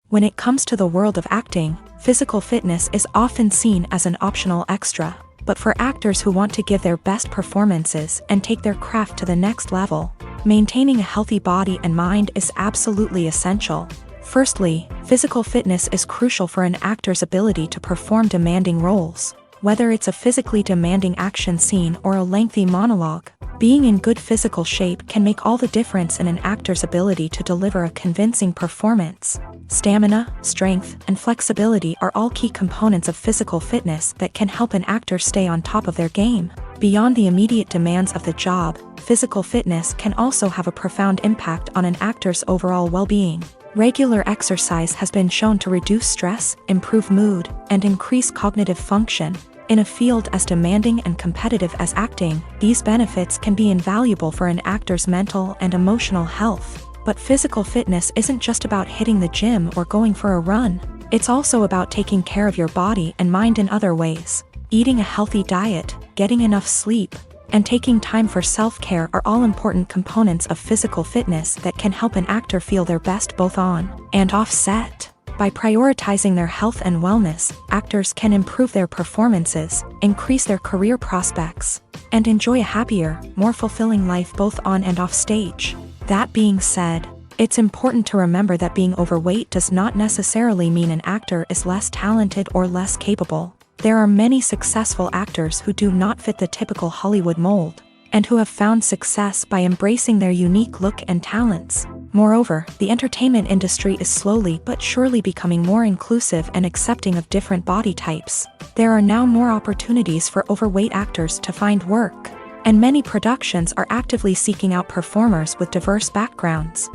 When it comes to the world of acting, physical fitness is often seen as an optional extra. But for actors who want to give their best performances and take their craft to the next level, maintaining a healthy body and mind is absolutely essential. Firstly, physical fitness is crucial for an actor's ability to perform demanding roles. Whether it's a physically demanding action scene or a lengthy monologue, being in good physical shape can make all the difference in an actor's ability to deliver a convincing performance. Stamina, strength, and flexibility are all key components of physical fitness that can help an actor stay on top of their game. Beyond the immediate demands of the job, physical fitness can also have a profound impact on an actor's overall well-being. Regular exercise has been shown to reduce stress, improve mood, and increase cognitive function. In a field as demanding and competitive as acting, these benefits can be invaluable for an actor's mental and emotional health. But physical fitness isn't just about hitting the gym or going for a run. It's also about taking care of your body and mind in other ways. Eating a healthy diet, getting enough sleep, and taking time for self-care are all important components of physical fitness that can help an actor feel their best both on and off set. By prioritizing their health and wellness, actors can improve their performances, increase their career prospects, and enjoy a happier, more fulfilling life both on and off stage. That being said, it's important to remember that being overweight does not necessarily mean an actor is less talented or less capable. There are many successful actors who do not fit the typical Hollywood mold, and who have found success by embracing their unique look and talents. Moreover, the entertainment industry is slowly but surely becoming more inclusive and accepting of different body types. There are now more opportunities for overweight actors to find work, and many productions are actively seeking out performers with diverse backgrounds.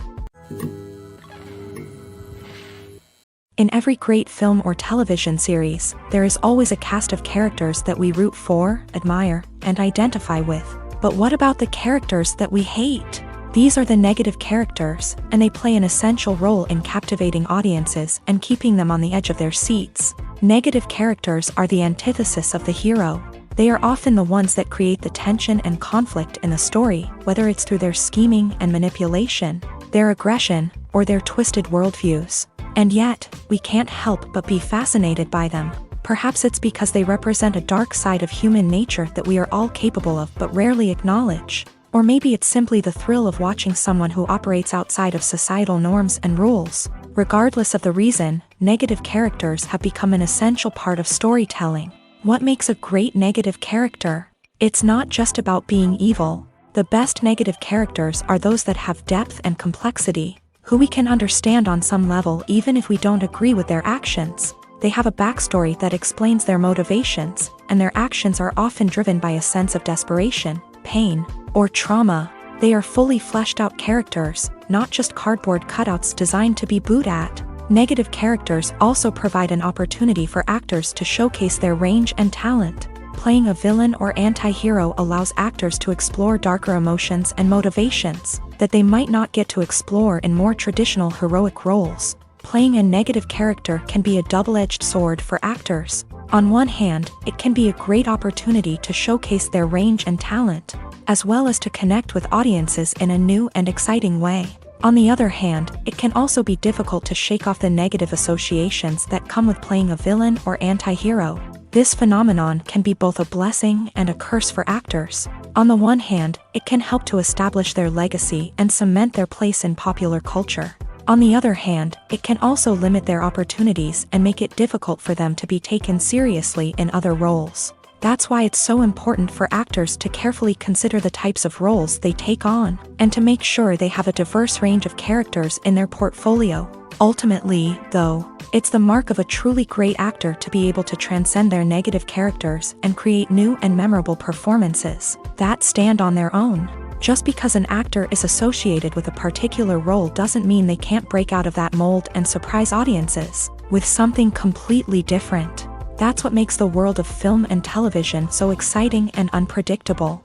In every great film or television series, there is always a cast of characters that we root for, admire, and identify with. But what about the characters that we hate? These are the negative characters, and they play an essential role in captivating audiences and keeping them on the edge of their seats. Negative characters are the antithesis of the hero. They are often the ones that create the tension and conflict in the story, whether it's through their scheming and manipulation, their aggression, or their twisted worldviews. And yet, we can't help but be fascinated by them. Perhaps it's because they represent a dark side of human nature that we are all capable of but rarely acknowledge. Or maybe it's simply the thrill of watching someone who operates outside of societal norms and rules. Regardless of the reason, negative characters have become an essential part of storytelling. What makes a great negative character? It's not just about being evil. The best negative characters are those that have depth and complexity, who we can understand on some level even if we don't agree with their actions. They have a backstory that explains their motivations, and their actions are often driven by a sense of desperation, pain, or trauma. They are fully fleshed out characters, not just cardboard cutouts designed to be booed at. Negative characters also provide an opportunity for actors to showcase their range and talent. Playing a villain or anti-hero allows actors to explore darker emotions and motivations that they might not get to explore in more traditional heroic roles. Playing a negative character can be a double-edged sword for actors. On one hand, it can be a great opportunity to showcase their range and talent, as well as to connect with audiences in a new and exciting way. On the other hand, it can also be difficult to shake off the negative associations that come with playing a villain or anti-hero. This phenomenon can be both a blessing and a curse for actors. On the one hand, it can help to establish their legacy and cement their place in popular culture. On the other hand, it can also limit their opportunities and make it difficult for them to be taken seriously in other roles. That's why it's so important for actors to carefully consider the types of roles they take on, and to make sure they have a diverse range of characters in their portfolio. Ultimately, though, it's the mark of a truly great actor to be able to transcend their negative characters and create new and memorable performances that stand on their own. Just because an actor is associated with a particular role doesn't mean they can't break out of that mold and surprise audiences with something completely different. That's what makes the world of film and television so exciting and unpredictable.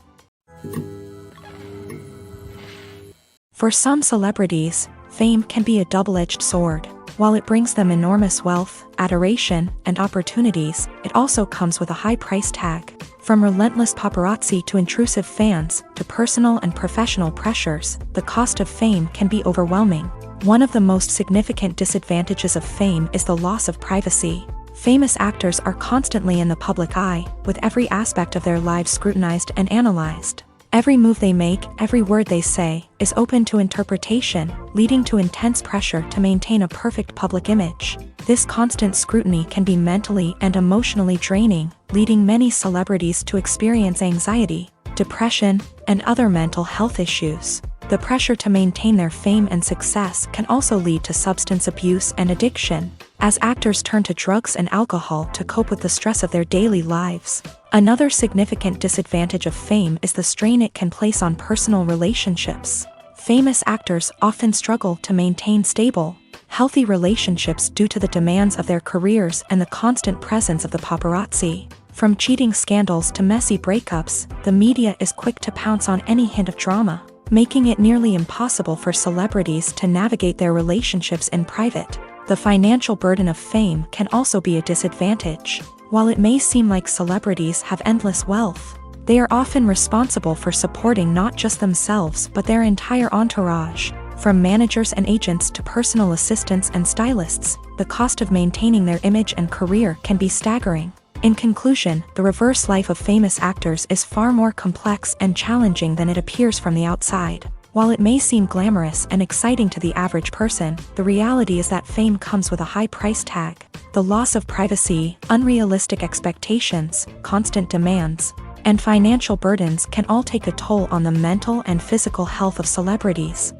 For some celebrities, fame can be a double-edged sword. While it brings them enormous wealth, adoration, and opportunities, it also comes with a high price tag. From relentless paparazzi to intrusive fans, to personal and professional pressures, the cost of fame can be overwhelming. One of the most significant disadvantages of fame is the loss of privacy. Famous actors are constantly in the public eye, with every aspect of their lives scrutinized and analyzed. Every move they make, every word they say, is open to interpretation, leading to intense pressure to maintain a perfect public image. This constant scrutiny can be mentally and emotionally draining, leading many celebrities to experience anxiety, depression, and other mental health issues. The pressure to maintain their fame and success can also lead to substance abuse and addiction, as actors turn to drugs and alcohol to cope with the stress of their daily lives. Another significant disadvantage of fame is the strain it can place on personal relationships. Famous actors often struggle to maintain stable, healthy relationships due to the demands of their careers and the constant presence of the paparazzi. From cheating scandals to messy breakups, the media is quick to pounce on any hint of drama, making it nearly impossible for celebrities to navigate their relationships in private. The financial burden of fame can also be a disadvantage. While it may seem like celebrities have endless wealth, they are often responsible for supporting not just themselves but their entire entourage. From managers and agents to personal assistants and stylists, the cost of maintaining their image and career can be staggering. In conclusion, the reverse life of famous actors is far more complex and challenging than it appears from the outside. While it may seem glamorous and exciting to the average person, the reality is that fame comes with a high price tag. The loss of privacy, unrealistic expectations, constant demands, and financial burdens can all take a toll on the mental and physical health of celebrities.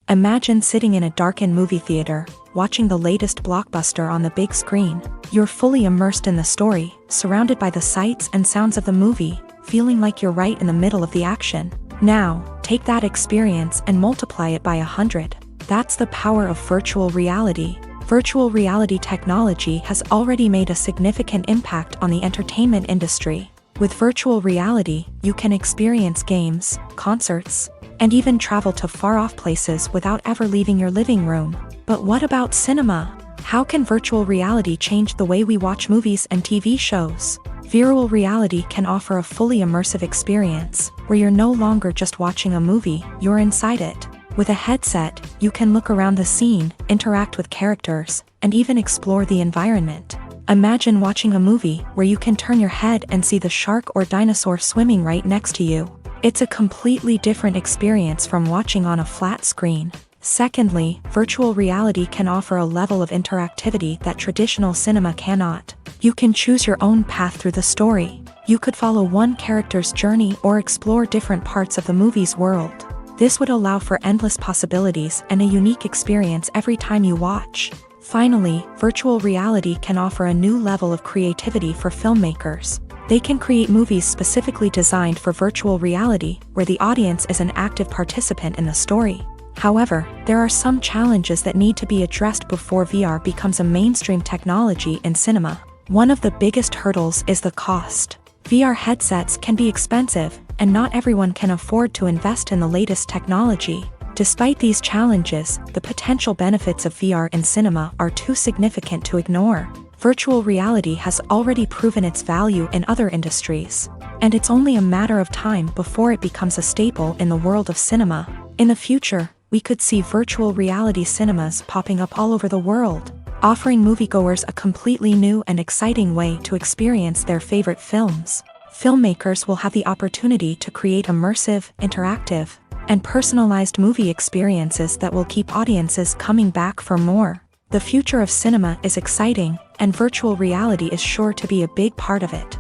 Imagine sitting in a darkened movie theater, watching the latest blockbuster on the big screen. You're fully immersed in the story, surrounded by the sights and sounds of the movie, feeling like you're right in the middle of the action. Now, take that experience and multiply it by 100. That's the power of virtual reality. Virtual reality technology has already made a significant impact on the entertainment industry. With virtual reality, you can experience games, concerts, and even travel to far-off places without ever leaving your living room. But what about cinema? How can virtual reality change the way we watch movies and TV shows? Virtual reality can offer a fully immersive experience, where you're no longer just watching a movie, you're inside it. With a headset, you can look around the scene, interact with characters, and even explore the environment. Imagine watching a movie where you can turn your head and see the shark or dinosaur swimming right next to you. It's a completely different experience from watching on a flat screen. Secondly, virtual reality can offer a level of interactivity that traditional cinema cannot. You can choose your own path through the story. You could follow one character's journey or explore different parts of the movie's world. This would allow for endless possibilities and a unique experience every time you watch. Finally, virtual reality can offer a new level of creativity for filmmakers. They can create movies specifically designed for virtual reality, where the audience is an active participant in the story. However, there are some challenges that need to be addressed before VR becomes a mainstream technology in cinema. One of the biggest hurdles is the cost. VR headsets can be expensive, and not everyone can afford to invest in the latest technology. Despite these challenges, the potential benefits of VR in cinema are too significant to ignore. Virtual reality has already proven its value in other industries, and it's only a matter of time before it becomes a staple in the world of cinema. In the future, we could see virtual reality cinemas popping up all over the world, offering moviegoers a completely new and exciting way to experience their favorite films. Filmmakers will have the opportunity to create immersive, interactive, and personalized movie experiences that will keep audiences coming back for more. The future of cinema is exciting, and virtual reality is sure to be a big part of it.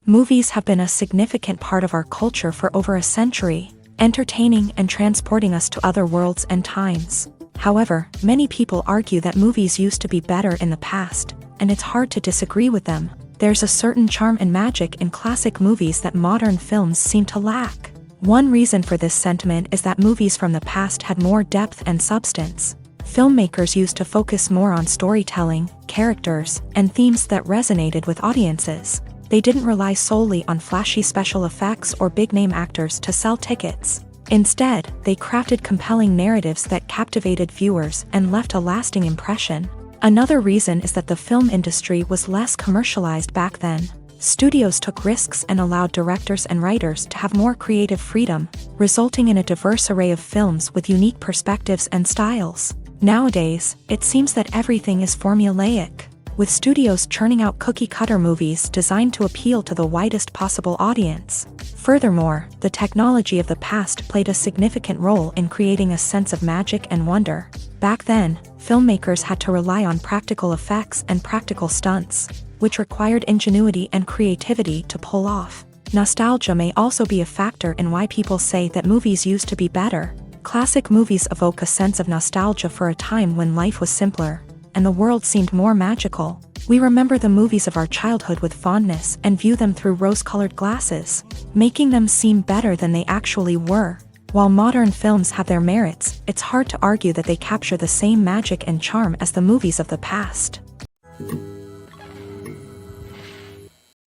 Movies have been a significant part of our culture for over a century, entertaining and transporting us to other worlds and times. However, many people argue that movies used to be better in the past, and it's hard to disagree with them. There's a certain charm and magic in classic movies that modern films seem to lack. One reason for this sentiment is that movies from the past had more depth and substance. Filmmakers used to focus more on storytelling, characters, and themes that resonated with audiences. They didn't rely solely on flashy special effects or big-name actors to sell tickets. Instead, they crafted compelling narratives that captivated viewers and left a lasting impression. Another reason is that the film industry was less commercialized back then. Studios took risks and allowed directors and writers to have more creative freedom, resulting in a diverse array of films with unique perspectives and styles. Nowadays, it seems that everything is formulaic, with studios churning out cookie-cutter movies designed to appeal to the widest possible audience. Furthermore, the technology of the past played a significant role in creating a sense of magic and wonder. Back then, filmmakers had to rely on practical effects and practical stunts, which required ingenuity and creativity to pull off. Nostalgia may also be a factor in why people say that movies used to be better. Classic movies evoke a sense of nostalgia for a time when life was simpler, and the world seemed more magical. We remember the movies of our childhood with fondness and view them through rose-colored glasses, making them seem better than they actually were. While modern films have their merits, it's hard to argue that they capture the same magic and charm as the movies of the past.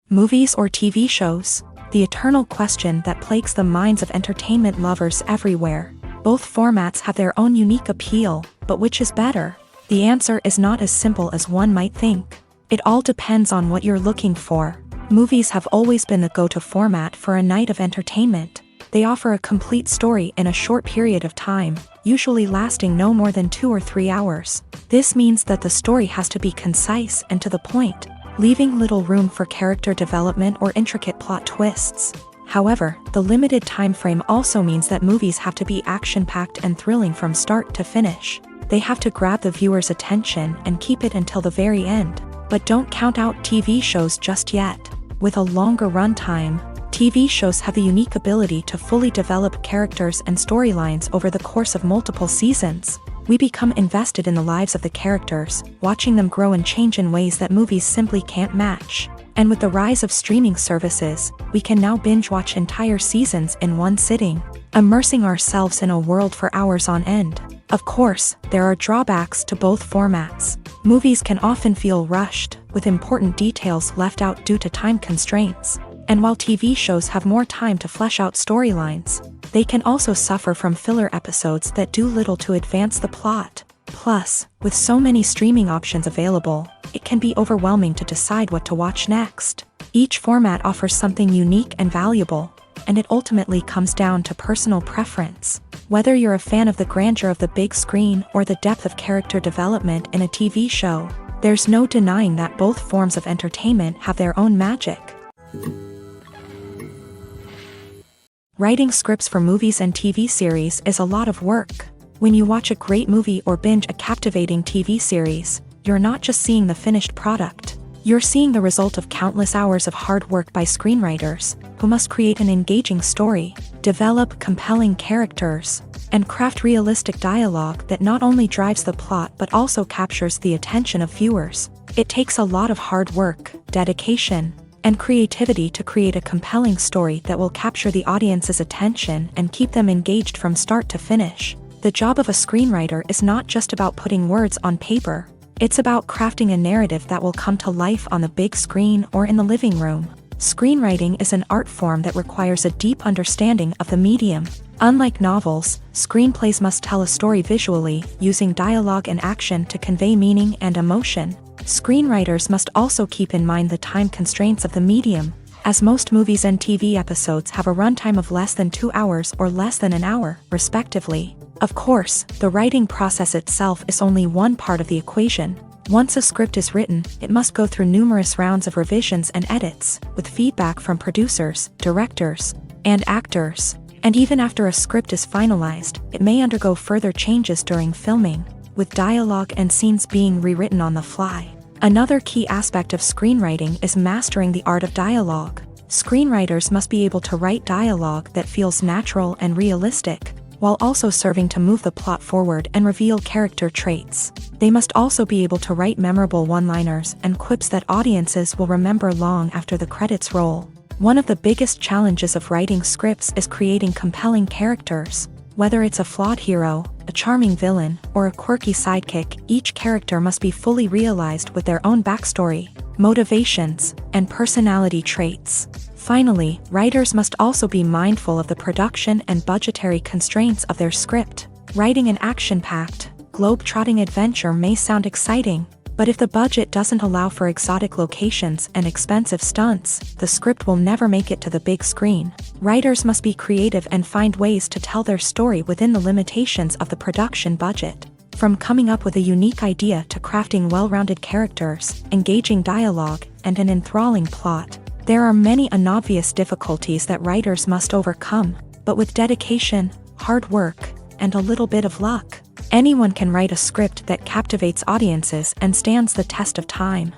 Movies or TV shows? The eternal question that plagues the minds of entertainment lovers everywhere. Both formats have their own unique appeal, but which is better? The answer is not as simple as one might think. It all depends on what you're looking for. Movies have always been the go-to format for a night of entertainment. They offer a complete story in a short period of time, usually lasting no more than 2 or 3 hours. This means that the story has to be concise and to the point, leaving little room for character development or intricate plot twists. However, the limited time frame also means that movies have to be action-packed and thrilling from start to finish. They have to grab the viewer's attention and keep it until the very end. But don't count out TV shows just yet. With a longer runtime, TV shows have the unique ability to fully develop characters and storylines over the course of multiple seasons. We become invested in the lives of the characters, watching them grow and change in ways that movies simply can't match. And with the rise of streaming services, we can now binge-watch entire seasons in one sitting, immersing ourselves in a world for hours on end. Of course, there are drawbacks to both formats. Movies can often feel rushed, with important details left out due to time constraints. And while TV shows have more time to flesh out storylines, they can also suffer from filler episodes that do little to advance the plot. Plus, with so many streaming options available, it can be overwhelming to decide what to watch next. Each format offers something unique and valuable, and it ultimately comes down to personal preference. Whether you're a fan of the grandeur of the big screen or the depth of character development in a TV show, there's no denying that both forms of entertainment have their own magic. Writing scripts for movies and TV series is a lot of work. When you watch a great movie or binge a captivating TV series, you're not just seeing the finished product. You're seeing the result of countless hours of hard work by screenwriters, who must create an engaging story, develop compelling characters, and craft realistic dialogue that not only drives the plot but also captures the attention of viewers. It takes a lot of hard work, dedication, and creativity to create a compelling story that will capture the audience's attention and keep them engaged from start to finish. The job of a screenwriter is not just about putting words on paper. It's about crafting a narrative that will come to life on the big screen or in the living room. Screenwriting is an art form that requires a deep understanding of the medium. Unlike novels, screenplays must tell a story visually, using dialogue and action to convey meaning and emotion. Screenwriters must also keep in mind the time constraints of the medium, as most movies and TV episodes have a runtime of less than 2 hours or less than an hour, respectively. Of course, the writing process itself is only one part of the equation. Once a script is written, it must go through numerous rounds of revisions and edits, with feedback from producers, directors, and actors. And even after a script is finalized, it may undergo further changes during filming, with dialogue and scenes being rewritten on the fly. Another key aspect of screenwriting is mastering the art of dialogue. Screenwriters must be able to write dialogue that feels natural and realistic, while also serving to move the plot forward and reveal character traits. They must also be able to write memorable one-liners and quips that audiences will remember long after the credits roll. One of the biggest challenges of writing scripts is creating compelling characters. Whether it's a flawed hero, a charming villain, or a quirky sidekick, each character must be fully realized with their own backstory, motivations, and personality traits. Finally, writers must also be mindful of the production and budgetary constraints of their script. Writing an action-packed, globe-trotting adventure may sound exciting, but if the budget doesn't allow for exotic locations and expensive stunts, the script will never make it to the big screen. Writers must be creative and find ways to tell their story within the limitations of the production budget. From coming up with a unique idea to crafting well-rounded characters, engaging dialogue, and an enthralling plot, there are many unobvious difficulties that writers must overcome, but with dedication, hard work, and a little bit of luck, anyone can write a script that captivates audiences and stands the test of time.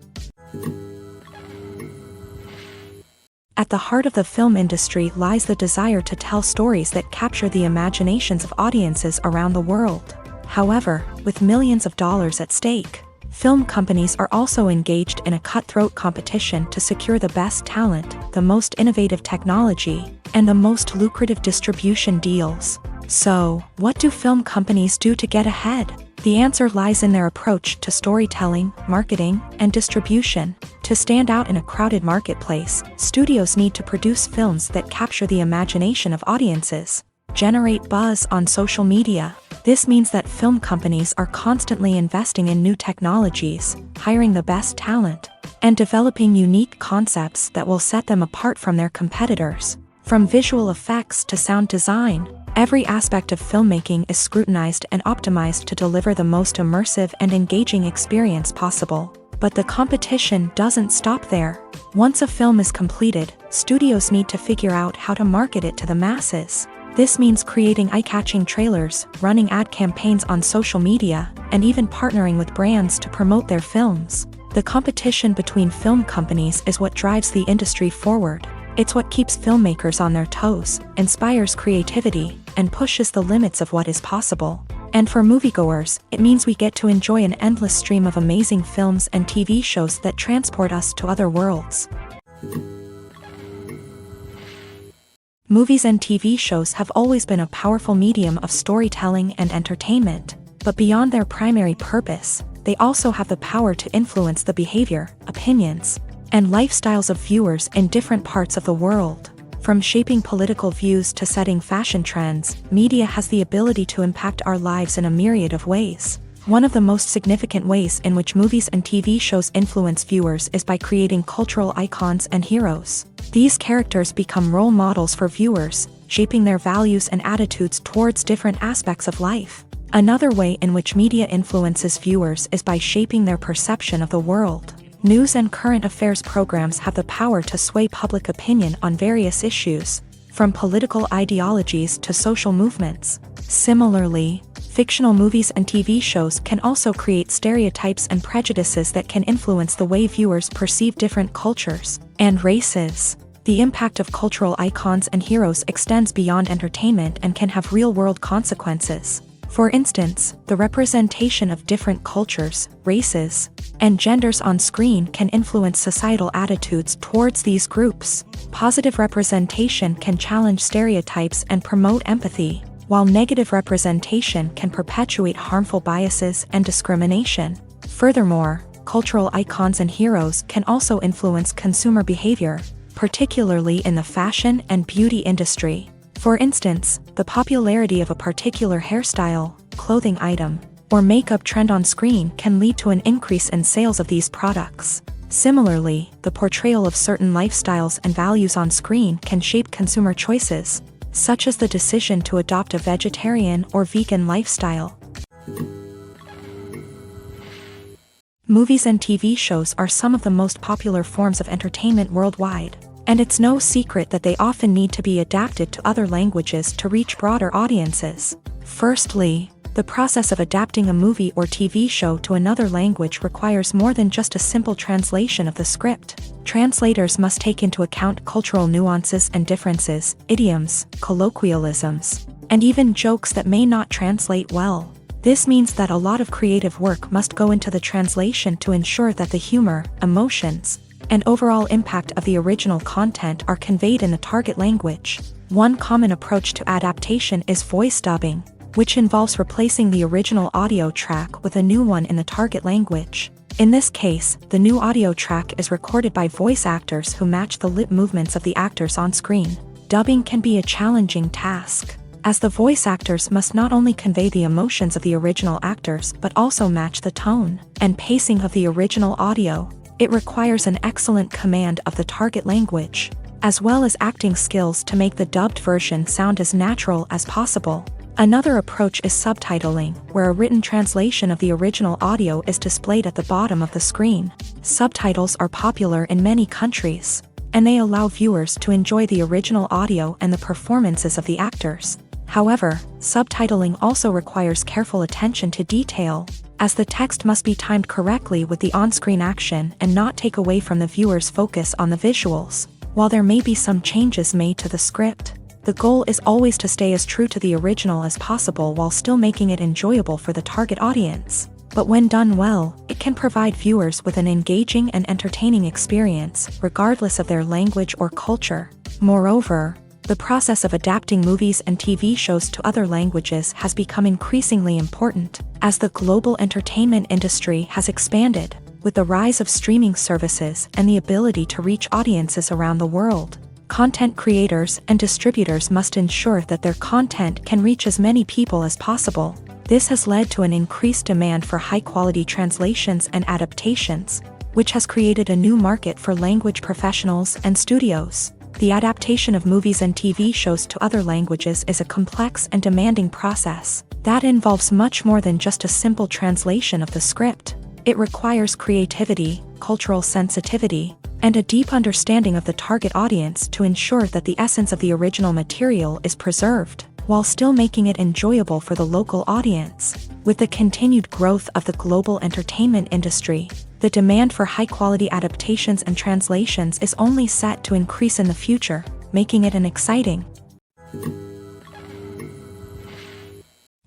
At the heart of the film industry lies the desire to tell stories that capture the imaginations of audiences around the world. However, with millions of dollars at stake, film companies are also engaged in a cutthroat competition to secure the best talent, the most innovative technology, and the most lucrative distribution deals. So, what do film companies do to get ahead? The answer lies in their approach to storytelling, marketing, and distribution. To stand out in a crowded marketplace, studios need to produce films that capture the imagination of audiences, generate buzz on social media. This means that film companies are constantly investing in new technologies, hiring the best talent, and developing unique concepts that will set them apart from their competitors. From visual effects to sound design, every aspect of filmmaking is scrutinized and optimized to deliver the most immersive and engaging experience possible. But the competition doesn't stop there. Once a film is completed, studios need to figure out how to market it to the masses. This means creating eye-catching trailers, running ad campaigns on social media, and even partnering with brands to promote their films. The competition between film companies is what drives the industry forward. It's what keeps filmmakers on their toes, inspires creativity, and pushes the limits of what is possible. And for moviegoers, it means we get to enjoy an endless stream of amazing films and TV shows that transport us to other worlds. Movies and TV shows have always been a powerful medium of storytelling and entertainment, but beyond their primary purpose, they also have the power to influence the behavior, opinions, and lifestyles of viewers in different parts of the world. From shaping political views to setting fashion trends, media has the ability to impact our lives in a myriad of ways. One of the most significant ways in which movies and TV shows influence viewers is by creating cultural icons and heroes. These characters become role models for viewers, shaping their values and attitudes towards different aspects of life. Another way in which media influences viewers is by shaping their perception of the world. News and current affairs programs have the power to sway public opinion on various issues, from political ideologies to social movements. Similarly, fictional movies and TV shows can also create stereotypes and prejudices that can influence the way viewers perceive different cultures and races. The impact of cultural icons and heroes extends beyond entertainment and can have real-world consequences. For instance, the representation of different cultures, races, and genders on screen can influence societal attitudes towards these groups. Positive representation can challenge stereotypes and promote empathy, while negative representation can perpetuate harmful biases and discrimination. Furthermore, cultural icons and heroes can also influence consumer behavior, particularly in the fashion and beauty industry. For instance, the popularity of a particular hairstyle, clothing item, or makeup trend on screen can lead to an increase in sales of these products. Similarly, the portrayal of certain lifestyles and values on screen can shape consumer choices, such as the decision to adopt a vegetarian or vegan lifestyle. Movies and TV shows are some of the most popular forms of entertainment worldwide, and it's no secret that they often need to be adapted to other languages to reach broader audiences. Firstly, the process of adapting a movie or TV show to another language requires more than just a simple translation of the script. Translators must take into account cultural nuances and differences, idioms, colloquialisms, and even jokes that may not translate well. This means that a lot of creative work must go into the translation to ensure that the humor, emotions, and overall impact of the original content are conveyed in the target language. One common approach to adaptation is voice dubbing, which involves replacing the original audio track with a new one in the target language. In this case, the new audio track is recorded by voice actors who match the lip movements of the actors on screen. Dubbing can be a challenging task, as the voice actors must not only convey the emotions of the original actors but also match the tone and pacing of the original audio. It requires an excellent command of the target language, as well as acting skills to make the dubbed version sound as natural as possible. Another approach is subtitling, where a written translation of the original audio is displayed at the bottom of the screen. Subtitles are popular in many countries, and they allow viewers to enjoy the original audio and the performances of the actors. However, subtitling also requires careful attention to detail, as the text must be timed correctly with the on-screen action and not take away from the viewer's focus on the visuals. While there may be some changes made to the script, the goal is always to stay as true to the original as possible while still making it enjoyable for the target audience. But when done well, it can provide viewers with an engaging and entertaining experience, regardless of their language or culture. Moreover, the process of adapting movies and TV shows to other languages has become increasingly important, as the global entertainment industry has expanded, with the rise of streaming services and the ability to reach audiences around the world. Content creators and distributors must ensure that their content can reach as many people as possible. This has led to an increased demand for high-quality translations and adaptations, which has created a new market for language professionals and studios. The adaptation of movies and TV shows to other languages is a complex and demanding process that involves much more than just a simple translation of the script. It requires creativity, cultural sensitivity, and a deep understanding of the target audience to ensure that the essence of the original material is preserved, while still making it enjoyable for the local audience. With the continued growth of the global entertainment industry, the demand for high-quality adaptations and translations is only set to increase in the future, making it an exciting.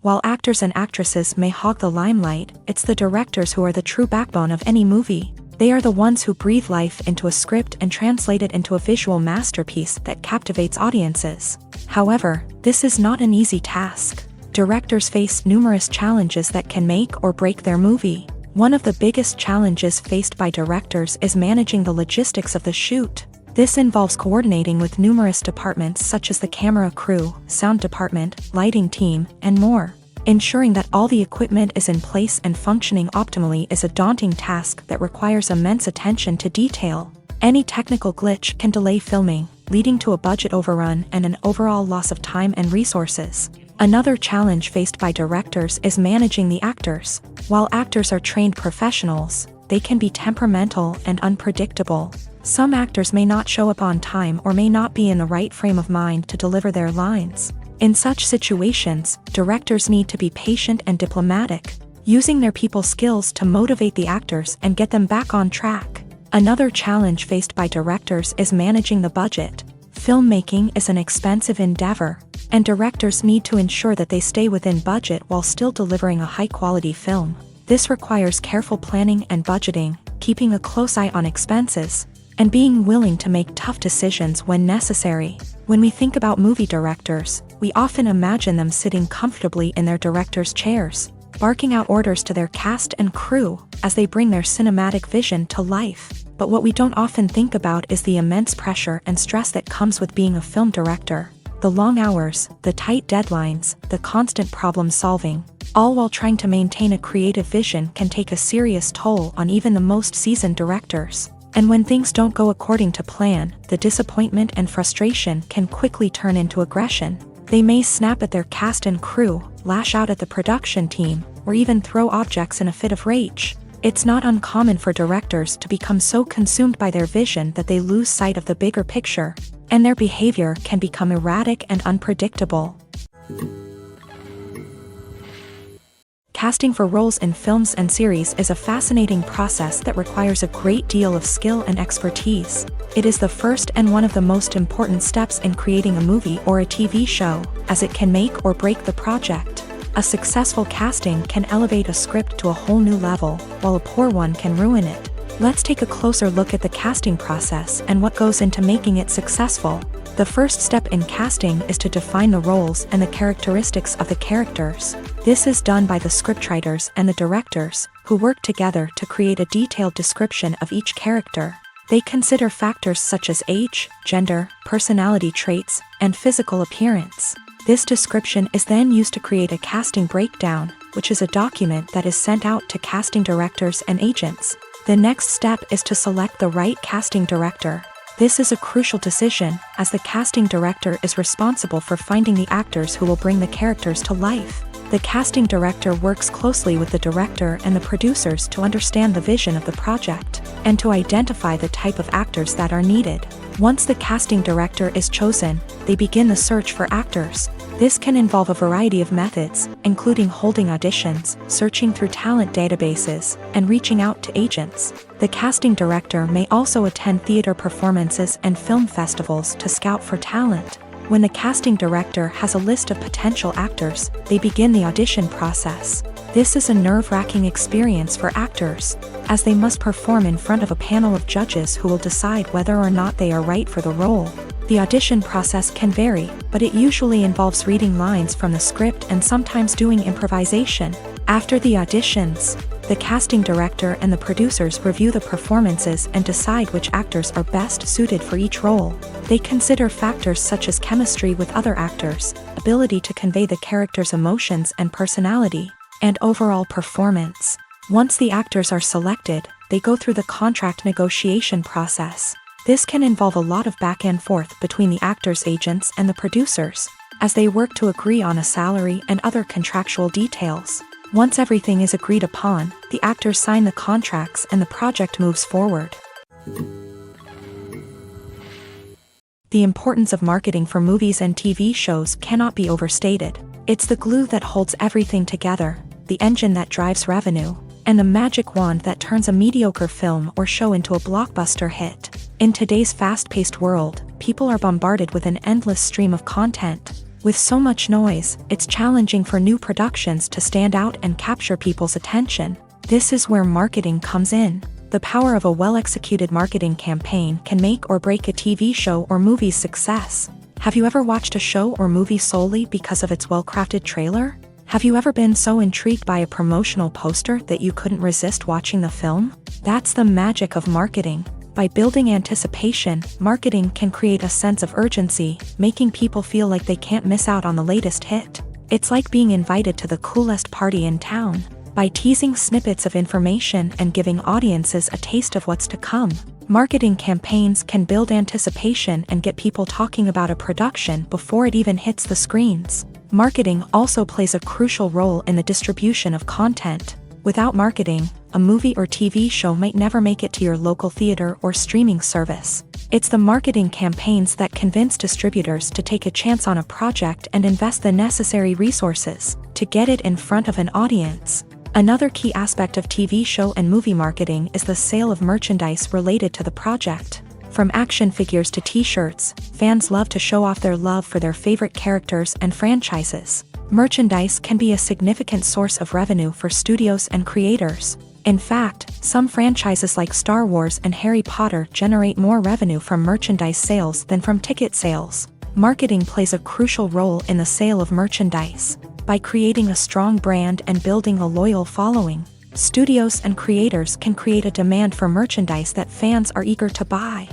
While actors and actresses may hog the limelight, it's the directors who are the true backbone of any movie. They are the ones who breathe life into a script and translate it into a visual masterpiece that captivates audiences. However, this is not an easy task. Directors face numerous challenges that can make or break their movie. One of the biggest challenges faced by directors is managing the logistics of the shoot. This involves coordinating with numerous departments such as the camera crew, sound department, lighting team, and more. Ensuring that all the equipment is in place and functioning optimally is a daunting task that requires immense attention to detail. Any technical glitch can delay filming, leading to a budget overrun and an overall loss of time and resources. Another challenge faced by directors is managing the actors. While actors are trained professionals, they can be temperamental and unpredictable. Some actors may not show up on time or may not be in the right frame of mind to deliver their lines. In such situations, directors need to be patient and diplomatic, using their people skills to motivate the actors and get them back on track. Another challenge faced by directors is managing the budget. Filmmaking is an expensive endeavor, and directors need to ensure that they stay within budget while still delivering a high-quality film. This requires careful planning and budgeting, keeping a close eye on expenses, and being willing to make tough decisions when necessary. When we think about movie directors, we often imagine them sitting comfortably in their director's chairs, barking out orders to their cast and crew as they bring their cinematic vision to life. But what we don't often think about is the immense pressure and stress that comes with being a film director. The long hours, the tight deadlines, the constant problem solving, all while trying to maintain a creative vision can take a serious toll on even the most seasoned directors. And when things don't go according to plan, the disappointment and frustration can quickly turn into aggression. They may snap at their cast and crew, lash out at the production team, or even throw objects in a fit of rage. It's not uncommon for directors to become so consumed by their vision that they lose sight of the bigger picture, and their behavior can become erratic and unpredictable. Casting for roles in films and series is a fascinating process that requires a great deal of skill and expertise. It is the first and one of the most important steps in creating a movie or a TV show, as it can make or break the project. A successful casting can elevate a script to a whole new level, while a poor one can ruin it. Let's take a closer look at the casting process and what goes into making it successful. The first step in casting is to define the roles and the characteristics of the characters. This is done by the scriptwriters and the directors, who work together to create a detailed description of each character. They consider factors such as age, gender, personality traits, and physical appearance. This description is then used to create a casting breakdown, which is a document that is sent out to casting directors and agents. The next step is to select the right casting director. This is a crucial decision, as the casting director is responsible for finding the actors who will bring the characters to life. The casting director works closely with the director and the producers to understand the vision of the project, and to identify the type of actors that are needed. Once the casting director is chosen, they begin the search for actors. This can involve a variety of methods, including holding auditions, searching through talent databases, and reaching out to agents. The casting director may also attend theater performances and film festivals to scout for talent. When the casting director has a list of potential actors, they begin the audition process. This is a nerve-wracking experience for actors, as they must perform in front of a panel of judges who will decide whether or not they are right for the role. The audition process can vary, but it usually involves reading lines from the script and sometimes doing improvisation. After the auditions, the casting director and the producers review the performances and decide which actors are best suited for each role. They consider factors such as chemistry with other actors, ability to convey the character's emotions and personality, and overall performance. Once the actors are selected, they go through the contract negotiation process. This can involve a lot of back and forth between the actors' agents and the producers, as they work to agree on a salary and other contractual details. Once everything is agreed upon, the actors sign the contracts and the project moves forward. The importance of marketing for movies and TV shows cannot be overstated. It's the glue that holds everything together, the engine that drives revenue, and the magic wand that turns a mediocre film or show into a blockbuster hit. In today's fast-paced world, people are bombarded with an endless stream of content. With so much noise, it's challenging for new productions to stand out and capture people's attention. This is where marketing comes in. The power of a well-executed marketing campaign can make or break a TV show or movie's success. Have you ever watched a show or movie solely because of its well-crafted trailer? Have you ever been so intrigued by a promotional poster that you couldn't resist watching the film? That's the magic of marketing. By building anticipation, marketing can create a sense of urgency, making people feel like they can't miss out on the latest hit. It's like being invited to the coolest party in town. By teasing snippets of information and giving audiences a taste of what's to come, marketing campaigns can build anticipation and get people talking about a production before it even hits the screens. Marketing also plays a crucial role in the distribution of content. Without marketing, a movie or TV show might never make it to your local theater or streaming service. It's the marketing campaigns that convince distributors to take a chance on a project and invest the necessary resources to get it in front of an audience. Another key aspect of TV show and movie marketing is the sale of merchandise related to the project. From action figures to t-shirts, fans love to show off their love for their favorite characters and franchises. Merchandise can be a significant source of revenue for studios and creators. In fact, some franchises like Star Wars and Harry Potter generate more revenue from merchandise sales than from ticket sales. Marketing plays a crucial role in the sale of merchandise. By creating a strong brand and building a loyal following, studios and creators can create a demand for merchandise that fans are eager to buy.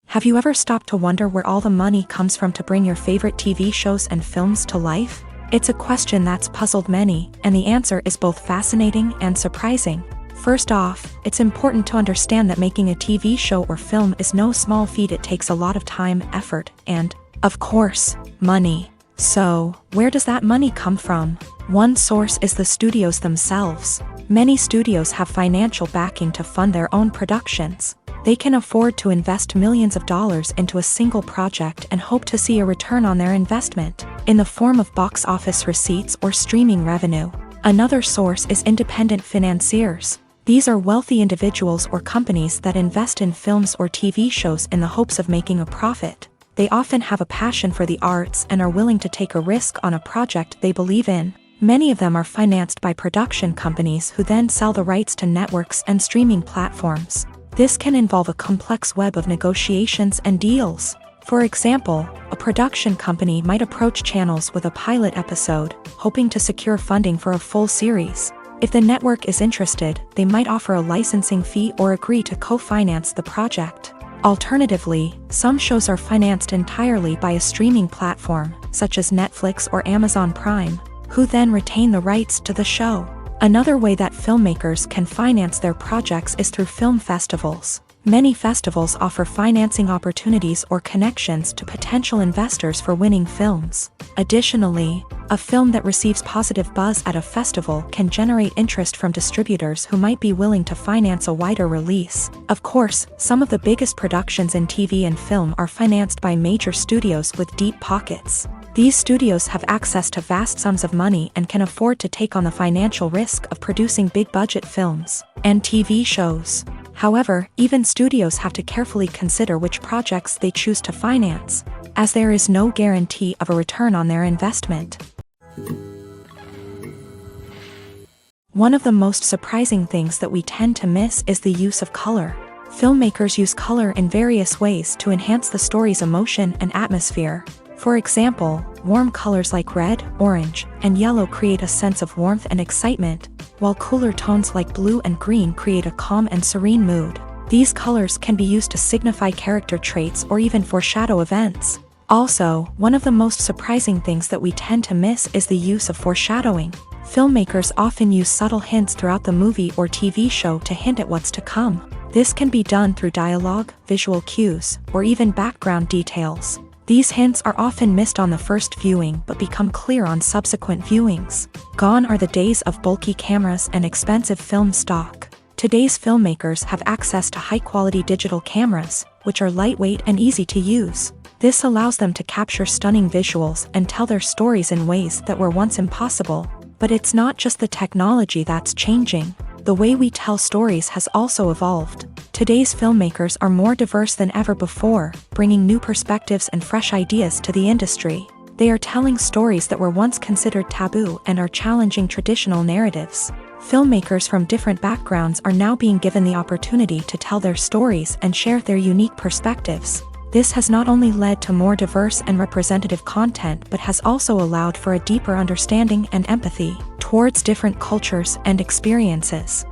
Have you ever stopped to wonder where all the money comes from to bring your favorite TV shows and films to life? It's a question that's puzzled many, and the answer is both fascinating and surprising. First off, it's important to understand that making a TV show or film is no small feat. It takes a lot of time, effort, and, of course, money. So, where does that money come from? One source is the studios themselves. Many studios have financial backing to fund their own productions. They can afford to invest millions of dollars into a single project and hope to see a return on their investment, in the form of box office receipts or streaming revenue. Another source is independent financiers. These are wealthy individuals or companies that invest in films or TV shows in the hopes of making a profit. They often have a passion for the arts and are willing to take a risk on a project they believe in. Many of them are financed by production companies who then sell the rights to networks and streaming platforms. This can involve a complex web of negotiations and deals. For example, a production company might approach channels with a pilot episode, hoping to secure funding for a full series. If the network is interested, they might offer a licensing fee or agree to co-finance the project. Alternatively, some shows are financed entirely by a streaming platform, such as Netflix or Amazon Prime, who then retain the rights to the show. Another way that filmmakers can finance their projects is through film festivals. Many festivals offer financing opportunities or connections to potential investors for winning films. Additionally, a film that receives positive buzz at a festival can generate interest from distributors who might be willing to finance a wider release. Of course, some of the biggest productions in TV and film are financed by major studios with deep pockets. These studios have access to vast sums of money and can afford to take on the financial risk of producing big-budget films and TV shows. However, even studios have to carefully consider which projects they choose to finance, as there is no guarantee of a return on their investment. One of the most surprising things that we tend to miss is the use of color. Filmmakers use color in various ways to enhance the story's emotion and atmosphere. For example, warm colors like red, orange, and yellow create a sense of warmth and excitement, while cooler tones like blue and green create a calm and serene mood. These colors can be used to signify character traits or even foreshadow events. Also, one of the most surprising things that we tend to miss is the use of foreshadowing. Filmmakers often use subtle hints throughout the movie or TV show to hint at what's to come. This can be done through dialogue, visual cues, or even background details. These hints are often missed on the first viewing but become clear on subsequent viewings. Gone are the days of bulky cameras and expensive film stock. Today's filmmakers have access to high-quality digital cameras, which are lightweight and easy to use. This allows them to capture stunning visuals and tell their stories in ways that were once impossible. But it's not just the technology that's changing. The way we tell stories has also evolved. Today's filmmakers are more diverse than ever before, bringing new perspectives and fresh ideas to the industry. They are telling stories that were once considered taboo and are challenging traditional narratives. Filmmakers from different backgrounds are now being given the opportunity to tell their stories and share their unique perspectives. This has not only led to more diverse and representative content but has also allowed for a deeper understanding and empathy towards different cultures and experiences.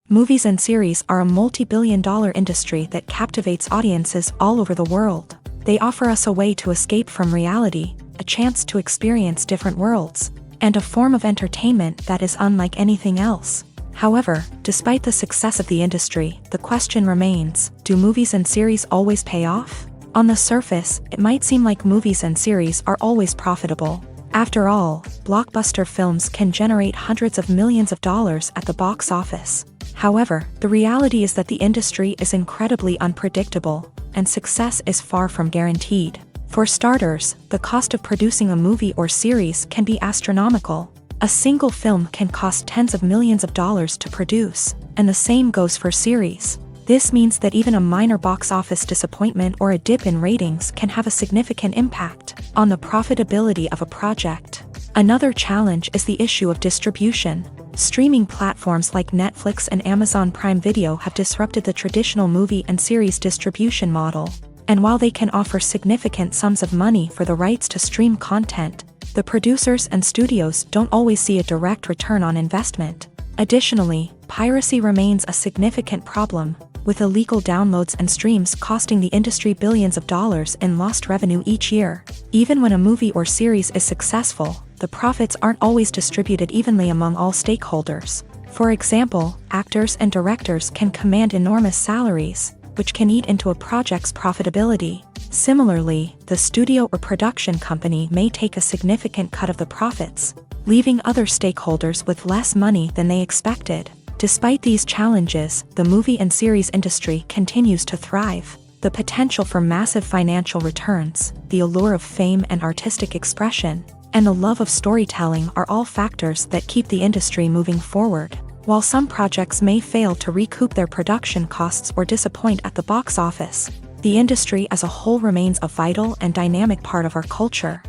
Movies and series are a multi-billion-dollar industry that captivates audiences all over the world. They offer us a way to escape from reality, a chance to experience different worlds, and a form of entertainment that is unlike anything else. However, despite the success of the industry, the question remains, do movies and series always pay off? On the surface, it might seem like movies and series are always profitable. After all, blockbuster films can generate hundreds of millions of dollars at the box office. However, the reality is that the industry is incredibly unpredictable, and success is far from guaranteed. For starters, the cost of producing a movie or series can be astronomical. A single film can cost tens of millions of dollars to produce, and the same goes for series. This means that even a minor box office disappointment or a dip in ratings can have a significant impact on the profitability of a project. Another challenge is the issue of distribution. Streaming platforms like Netflix and Amazon Prime Video have disrupted the traditional movie and series distribution model. And while they can offer significant sums of money for the rights to stream content, the producers and studios don't always see a direct return on investment. Additionally, piracy remains a significant problem, with illegal downloads and streams costing the industry billions of dollars in lost revenue each year. Even when a movie or series is successful, the profits aren't always distributed evenly among all stakeholders. For example, actors and directors can command enormous salaries, which can eat into a project's profitability. Similarly, the studio or production company may take a significant cut of the profits, leaving other stakeholders with less money than they expected. Despite these challenges, the movie and series industry continues to thrive. The potential for massive financial returns, the allure of fame and artistic expression, and the love of storytelling are all factors that keep the industry moving forward. While some projects may fail to recoup their production costs or disappoint at the box office, the industry as a whole remains a vital and dynamic part of our culture.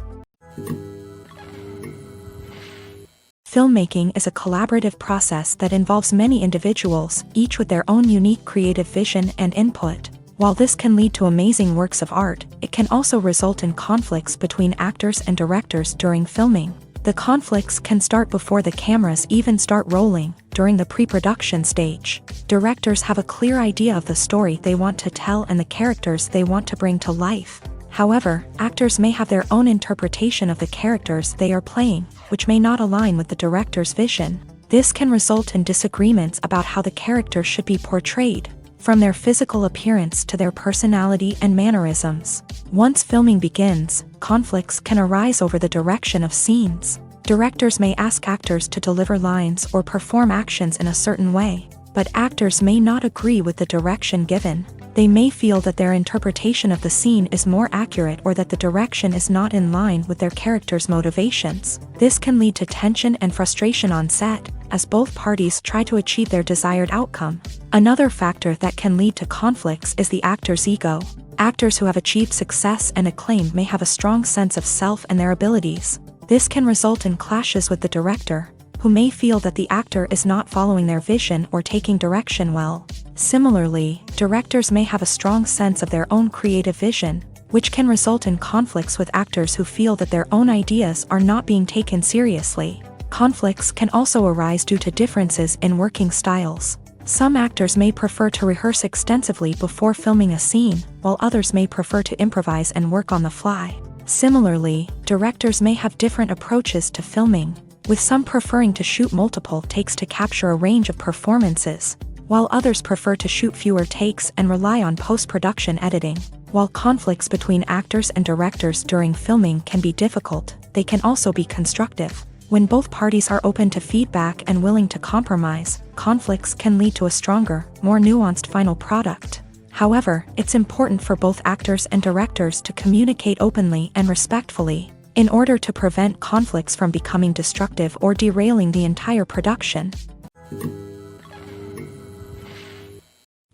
Filmmaking is a collaborative process that involves many individuals, each with their own unique creative vision and input. While this can lead to amazing works of art, it can also result in conflicts between actors and directors during filming. The conflicts can start before the cameras even start rolling, during the pre-production stage. Directors have a clear idea of the story they want to tell and the characters they want to bring to life. However, actors may have their own interpretation of the characters they are playing, which may not align with the director's vision. This can result in disagreements about how the characters should be portrayed, from their physical appearance to their personality and mannerisms. Once filming begins, conflicts can arise over the direction of scenes. Directors may ask actors to deliver lines or perform actions in a certain way, but actors may not agree with the direction given. They may feel that their interpretation of the scene is more accurate or that the direction is not in line with their character's motivations. This can lead to tension and frustration on set, as both parties try to achieve their desired outcome. Another factor that can lead to conflicts is the actor's ego. Actors who have achieved success and acclaim may have a strong sense of self and their abilities. This can result in clashes with the director, who may feel that the actor is not following their vision or taking direction well. Similarly, directors may have a strong sense of their own creative vision, which can result in conflicts with actors who feel that their own ideas are not being taken seriously. Conflicts can also arise due to differences in working styles. Some actors may prefer to rehearse extensively before filming a scene, while others may prefer to improvise and work on the fly. Similarly, directors may have different approaches to filming, with some preferring to shoot multiple takes to capture a range of performances, while others prefer to shoot fewer takes and rely on post-production editing. While conflicts between actors and directors during filming can be difficult, they can also be constructive. When both parties are open to feedback and willing to compromise, conflicts can lead to a stronger, more nuanced final product. However, it's important for both actors and directors to communicate openly and respectfully, in order to prevent conflicts from becoming destructive or derailing the entire production.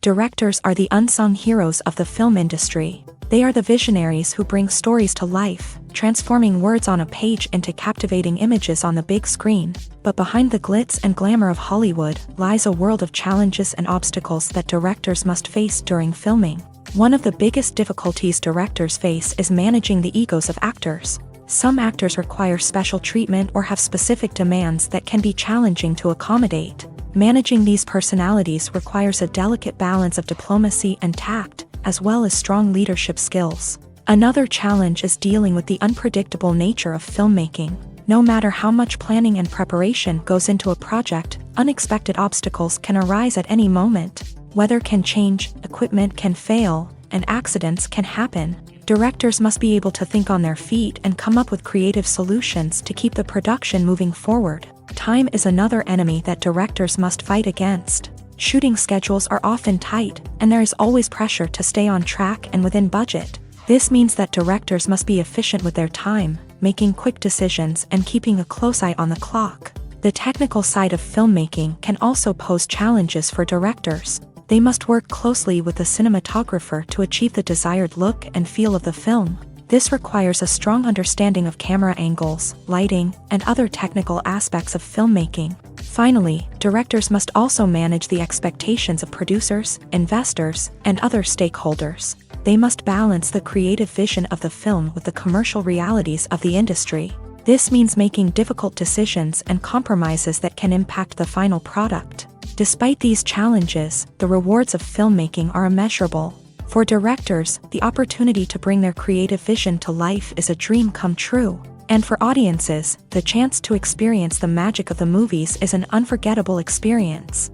Directors are the unsung heroes of the film industry. They are the visionaries who bring stories to life, transforming words on a page into captivating images on the big screen. But behind the glitz and glamour of Hollywood lies a world of challenges and obstacles that directors must face during filming. One of the biggest difficulties directors face is managing the egos of actors. Some actors require special treatment or have specific demands that can be challenging to accommodate. Managing these personalities requires a delicate balance of diplomacy and tact, as well as strong leadership skills. Another challenge is dealing with the unpredictable nature of filmmaking. No matter how much planning and preparation goes into a project, unexpected obstacles can arise at any moment. Weather can change, equipment can fail, and accidents can happen. Directors must be able to think on their feet and come up with creative solutions to keep the production moving forward. Time is another enemy that directors must fight against. Shooting schedules are often tight, and there is always pressure to stay on track and within budget. This means that directors must be efficient with their time, making quick decisions and keeping a close eye on the clock. The technical side of filmmaking can also pose challenges for directors. They must work closely with the cinematographer to achieve the desired look and feel of the film. This requires a strong understanding of camera angles, lighting, and other technical aspects of filmmaking. Finally, directors must also manage the expectations of producers, investors, and other stakeholders. They must balance the creative vision of the film with the commercial realities of the industry. This means making difficult decisions and compromises that can impact the final product. Despite these challenges, the rewards of filmmaking are immeasurable. For directors, the opportunity to bring their creative vision to life is a dream come true. And for audiences, the chance to experience the magic of the movies is an unforgettable experience.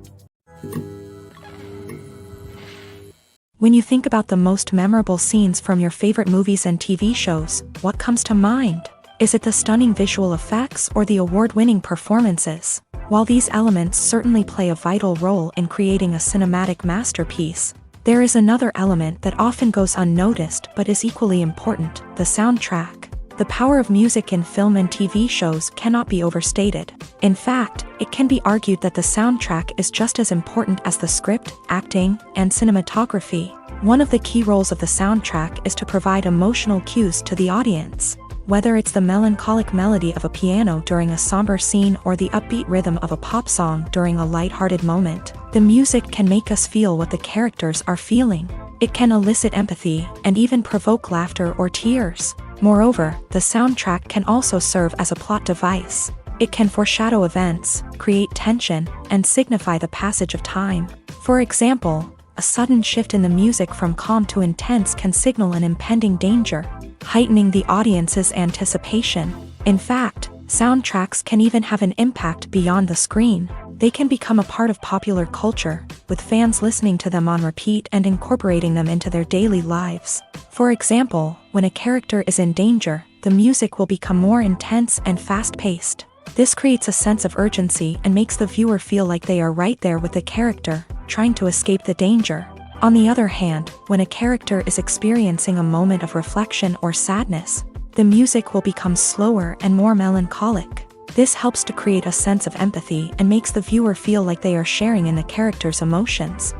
When you think about the most memorable scenes from your favorite movies and TV shows, what comes to mind? Is it the stunning visual effects or the award-winning performances? While these elements certainly play a vital role in creating a cinematic masterpiece, there is another element that often goes unnoticed but is equally important: the soundtrack. The power of music in film and TV shows cannot be overstated. In fact, it can be argued that the soundtrack is just as important as the script, acting, and cinematography. One of the key roles of the soundtrack is to provide emotional cues to the audience. Whether it's the melancholic melody of a piano during a somber scene or the upbeat rhythm of a pop song during a light-hearted moment, the music can make us feel what the characters are feeling. It can elicit empathy and even provoke laughter or tears. Moreover, the soundtrack can also serve as a plot device. It can foreshadow events, create tension, and signify the passage of time. For example, a sudden shift in the music from calm to intense can signal an impending danger, heightening the audience's anticipation. In fact, soundtracks can even have an impact beyond the screen. They can become a part of popular culture, with fans listening to them on repeat and incorporating them into their daily lives. For example, when a character is in danger, the music will become more intense and fast-paced. This creates a sense of urgency and makes the viewer feel like they are right there with the character, trying to escape the danger. On the other hand, when a character is experiencing a moment of reflection or sadness, the music will become slower and more melancholic. This helps to create a sense of empathy and makes the viewer feel like they are sharing in the character's emotions.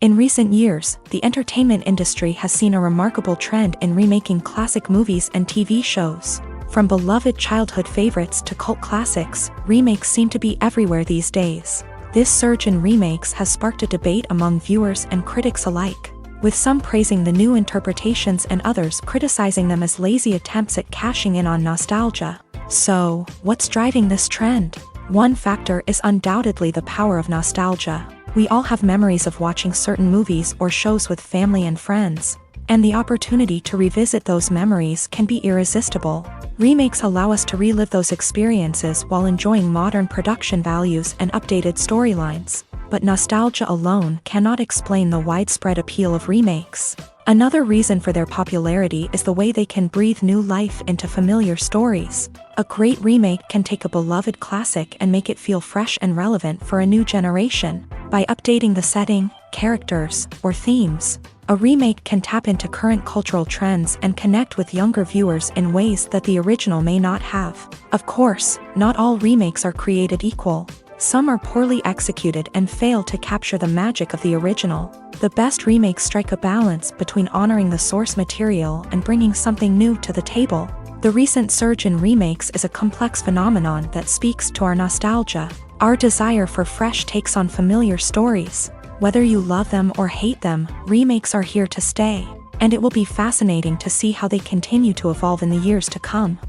In recent years, the entertainment industry has seen a remarkable trend in remaking classic movies and TV shows. From beloved childhood favorites to cult classics, remakes seem to be everywhere these days. This surge in remakes has sparked a debate among viewers and critics alike, with some praising the new interpretations and others criticizing them as lazy attempts at cashing in on nostalgia. So, what's driving this trend? One factor is undoubtedly the power of nostalgia. We all have memories of watching certain movies or shows with family and friends, and the opportunity to revisit those memories can be irresistible. Remakes allow us to relive those experiences while enjoying modern production values and updated storylines. But nostalgia alone cannot explain the widespread appeal of remakes. Another reason for their popularity is the way they can breathe new life into familiar stories. A great remake can take a beloved classic and make it feel fresh and relevant for a new generation. By updating the setting, characters, or themes, a remake can tap into current cultural trends and connect with younger viewers in ways that the original may not have. Of course, not all remakes are created equal. Some are poorly executed and fail to capture the magic of the original. The best remakes strike a balance between honoring the source material and bringing something new to the table. The recent surge in remakes is a complex phenomenon that speaks to our nostalgia, our desire for fresh takes on familiar stories. Whether you love them or hate them, remakes are here to stay, and it will be fascinating to see how they continue to evolve in the years to come.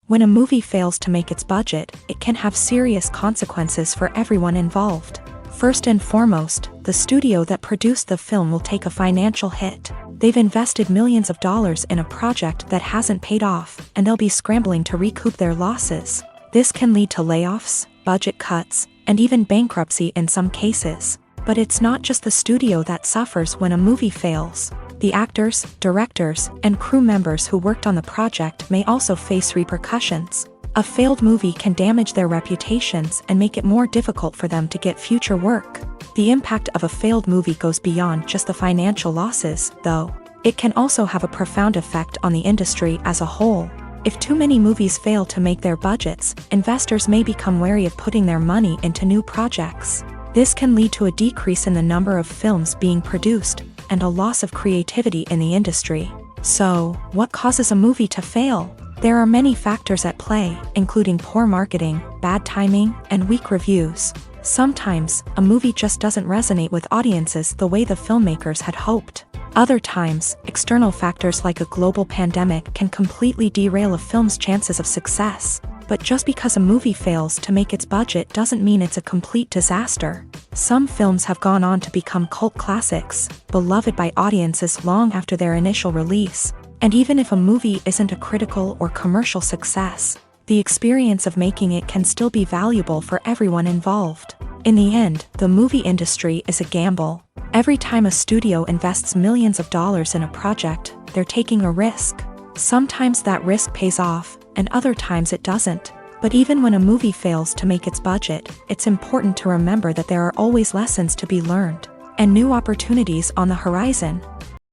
When a movie fails to make its budget, it can have serious consequences for everyone involved. First and foremost, the studio that produced the film will take a financial hit. They've invested millions of dollars in a project that hasn't paid off, and they'll be scrambling to recoup their losses. This can lead to layoffs, budget cuts, and even bankruptcy in some cases. But it's not just the studio that suffers when a movie fails. The actors, directors, and crew members who worked on the project may also face repercussions. A failed movie can damage their reputations and make it more difficult for them to get future work. The impact of a failed movie goes beyond just the financial losses, though. It can also have a profound effect on the industry as a whole. If too many movies fail to make their budgets, investors may become wary of putting their money into new projects. This can lead to a decrease in the number of films being produced, and a loss of creativity in the industry. So, what causes a movie to fail? There are many factors at play, including poor marketing, bad timing, and weak reviews. Sometimes, a movie just doesn't resonate with audiences the way the filmmakers had hoped. Other times, external factors like a global pandemic can completely derail a film's chances of success. But just because a movie fails to make its budget doesn't mean it's a complete disaster. Some films have gone on to become cult classics, beloved by audiences long after their initial release. And even if a movie isn't a critical or commercial success, the experience of making it can still be valuable for everyone involved. In the end, the movie industry is a gamble. Every time a studio invests millions of dollars in a project, they're taking a risk. Sometimes that risk pays off, and other times it doesn't. But even when a movie fails to make its budget, it's important to remember that there are always lessons to be learned and new opportunities on the horizon.